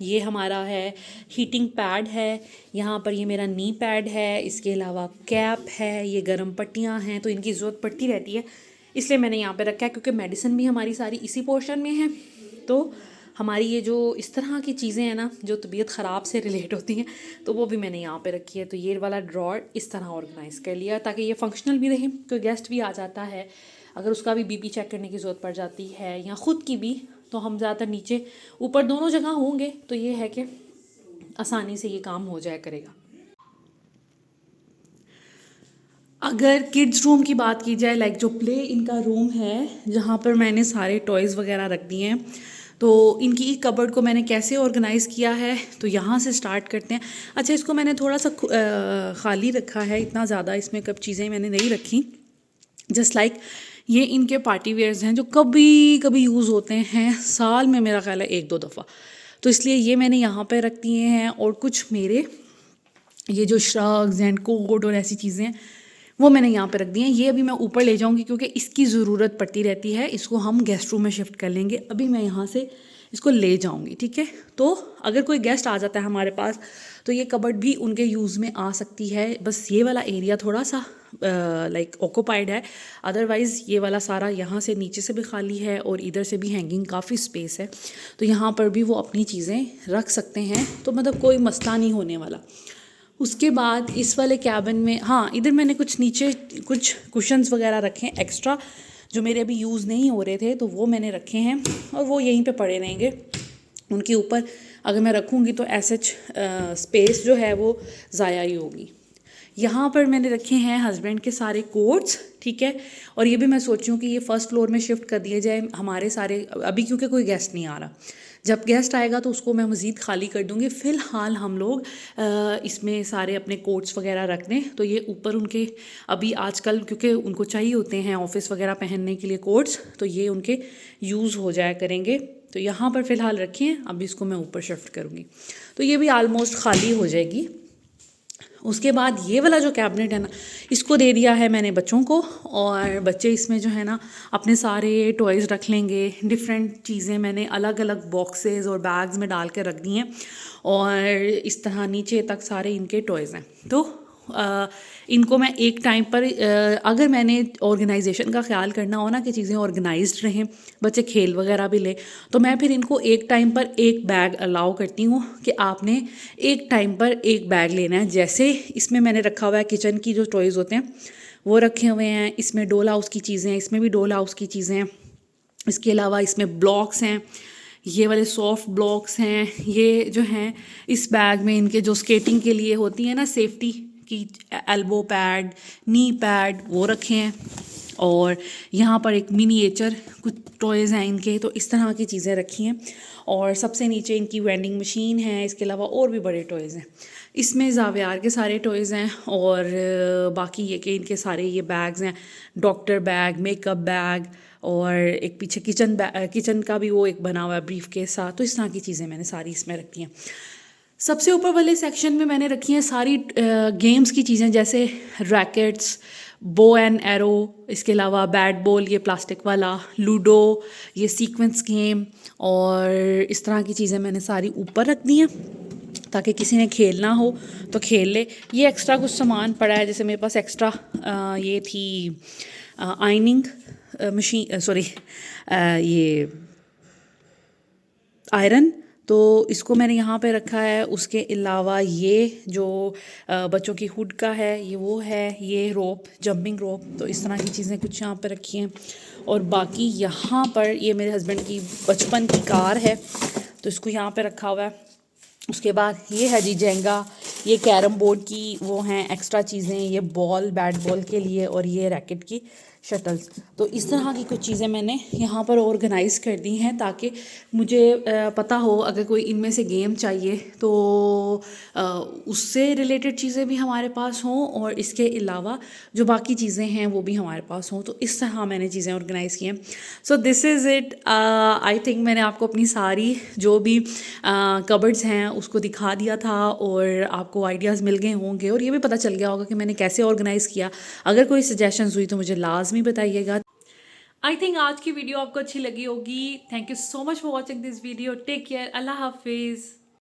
ये हमारा है हीटिंग पैड है, यहाँ पर ये मेरा नी पैड है, इसके अलावा कैप है, ये गर्म पट्टियाँ हैं, तो इनकी ज़रूरत पड़ती रहती है, इसलिए मैंने यहाँ पे रखा है। क्योंकि मेडिसिन भी हमारी सारी इसी पोर्शन में है, तो हमारी ये जो इस तरह की चीज़ें हैं ना जो तबीयत ख़राब से रिलेट होती हैं, तो वो भी मैंने यहाँ पे रखी है। तो ये वाला ड्रॉर इस तरह ऑर्गेनाइज़ कर लिया ताकि ये फंक्शनल भी रहे। कोई गेस्ट भी आ जाता है, अगर उसका भी बीपी चेक करने की ज़रूरत पड़ जाती है या ख़ुद की भी, तो हम ज़्यादातर नीचे ऊपर दोनों जगह होंगे, तो ये है कि आसानी से ये काम हो जाया करेगा। अगर किड्स रूम की बात की जाए, लाइक जो प्ले इनका रूम है जहाँ पर मैंने सारे टॉयज़ वगैरह रख दिए हैं, तो इनकी कबर्ड को मैंने कैसे ऑर्गेनाइज़ किया है, तो यहाँ से स्टार्ट करते हैं। अच्छा, इसको मैंने थोड़ा सा खाली रखा है, इतना ज़्यादा इसमें कब चीज़ें मैंने नहीं रखी। जस्ट लाइक ये इनके पार्टी वेयर्स हैं जो कभी कभी यूज़ होते हैं, साल में मेरा ख्याल है 1-2 दफ़ा, तो इसलिए ये मैंने यहाँ पे रख दिए हैं। और कुछ मेरे ये जो श्रग्स एंड कोट और ऐसी चीज़ें हैं वो मैंने यहाँ पे रख दी हैं। ये अभी मैं ऊपर ले जाऊँगी क्योंकि इसकी ज़रूरत पड़ती रहती है। इसको हम गेस्ट रूम में शिफ्ट कर लेंगे, अभी मैं यहाँ से इसको ले जाऊँगी, ठीक है। तो अगर कोई गेस्ट आ जाता है हमारे पास तो ये कबर्ड भी उनके यूज़ में आ सकती है। बस ये वाला एरिया थोड़ा सा लाइक ऑक्यूपाइड है, अदरवाइज़ ये वाला सारा यहाँ से नीचे से भी खाली है और इधर से भी हैंगिंग काफ़ी स्पेस है, तो यहाँ पर भी वो अपनी चीज़ें रख सकते हैं, तो मतलब कोई मसला नहीं होने वाला। उसके बाद इस वाले कैबिन में, हाँ, इधर मैंने कुछ नीचे कुछ कुशन्स वगैरह रखे हैं एक्स्ट्रा जो मेरे अभी यूज़ नहीं हो रहे थे, तो वो मैंने रखे हैं और वो यहीं पे पड़े रहेंगे। उनके ऊपर अगर मैं रखूँगी तो ऐसे स्पेस जो है वो ज़ाया ही होगी। यहाँ पर मैंने रखे हैं हस्बैंड के सारे कोट्स, ठीक है। और ये भी मैं सोच रही हूँ कि ये फर्स्ट फ्लोर में शिफ्ट कर दिए जाए हमारे सारे, अभी क्योंकि कोई गेस्ट नहीं आ रहा। जब गेस्ट आएगा तो उसको मैं मज़ीद खाली कर दूँगी। फ़िलहाल हम लोग इसमें सारे अपने कोट्स वगैरह रख दें, तो ये ऊपर उनके अभी आजकल क्योंकि उनको चाहिए होते हैं ऑफिस वगैरह पहनने के लिए कोट्स, तो ये उनके यूज़ हो जाया करेंगे। तो यहाँ पर फ़िलहाल रखें, अभी इसको मैं ऊपर शिफ्ट करूँगी, तो ये भी आलमोस्ट खाली हो जाएगी। उसके बाद ये वाला जो कैबिनेट है ना, इसको दे दिया है मैंने बच्चों को, और बच्चे इसमें जो है ना अपने सारे टॉयज़ रख लेंगे। डिफरेंट चीज़ें मैंने अलग अलग बॉक्सेस और बैग्स में डाल के रख दी हैं, और इस तरह नीचे तक सारे इनके टॉयज़ हैं। तो इनको मैं एक टाइम पर अगर मैंने ऑर्गेनाइजेशन का ख्याल करना हो ना कि चीज़ें ऑर्गेनाइज्ड रहें, बच्चे खेल वगैरह भी लें, तो मैं फिर इनको एक टाइम पर एक बैग अलाउ करती हूँ कि आपने एक टाइम पर एक बैग लेना है। जैसे इसमें मैंने रखा हुआ है किचन की जो टॉयज़ होते हैं वो रखे हुए हैं, इसमें डोल हाउस की चीज़ें हैं, इसमें भी डोल हाउस की चीज़ें हैं। इसके अलावा इसमें ब्लॉक्स हैं, ये वाले सॉफ्ट ब्लॉक्स हैं, ये जो हैं इस बैग में इनके जो स्केटिंग के लिए होती है ना सेफ्टी की, एल्बो पैड, नी पैड, वो रखे हैं। और यहाँ पर एक मिनिएचर कुछ टॉयज़ हैं इनके, तो इस तरह की चीज़ें रखी हैं। और सबसे नीचे इनकी वेंडिंग मशीन है, इसके अलावा और भी बड़े टॉयज़ हैं। इसमें ज़ावियार के सारे टॉयज़ हैं और बाकी ये कि इनके सारे ये बैग्स हैं, डॉक्टर बैग, मेकअप बैग, और एक पीछे किचन का भी वो एक बना हुआ है ब्रीफ के साथ। तो इस तरह की चीज़ें मैंने सारी इसमें रखी हैं। सबसे ऊपर वाले सेक्शन में मैंने रखी हैं सारी गेम्स की चीज़ें, जैसे रैकेट्स, बो एंड एरो, इसके अलावा बैट बॉल ये प्लास्टिक वाला, लूडो, ये सीक्वेंस गेम, और इस तरह की चीज़ें मैंने सारी ऊपर रख दी हैं ताकि किसी ने खेलना हो तो खेल ले। ये एक्स्ट्रा कुछ सामान पड़ा है, जैसे मेरे पास एक्स्ट्रा ये थी आयनिंग मशीन, सॉरी ये आयरन, तो इसको मैंने यहाँ पे रखा है। उसके अलावा ये जो बच्चों की हुड का है ये वो है, ये रोप, जंपिंग रोप, तो इस तरह की चीज़ें कुछ यहाँ पे रखी हैं। और बाकी यहाँ पर ये मेरे हस्बैंड की बचपन की कार है, तो इसको यहाँ पे रखा हुआ है। उसके बाद ये है जी जेंगा, ये कैरम बोर्ड की वो हैं एक्स्ट्रा चीज़ें, ये बॉल बैट बॉल के लिए, और ये रैकेट की शटल्स। तो इस तरह की कुछ चीज़ें मैंने यहाँ पर ऑर्गेनाइज़ कर दी हैं ताकि मुझे पता हो अगर कोई इनमें से गेम चाहिए तो उससे रिलेटेड चीज़ें भी हमारे पास हों, और इसके अलावा जो बाकी चीज़ें हैं वो भी हमारे पास हों। तो इस तरह मैंने चीज़ें ऑर्गेनाइज़ की हैं। So this is it. I think मैंने आपको अपनी सारी जो भी कबर्ड्स हैं उसको दिखा दिया था और आपको आइडियाज़ मिल गए होंगे, और ये भी पता चल गया होगा कि मैंने कैसे ऑर्गेनाइज़ किया। अगर कोई सजेशंस हुई तो मुझे लाजमी बताइएगा। आई थिंक आज की वीडियो आपको अच्छी लगी होगी। Thank you so much for watching this video. Take care. अल्लाह हाफिज़।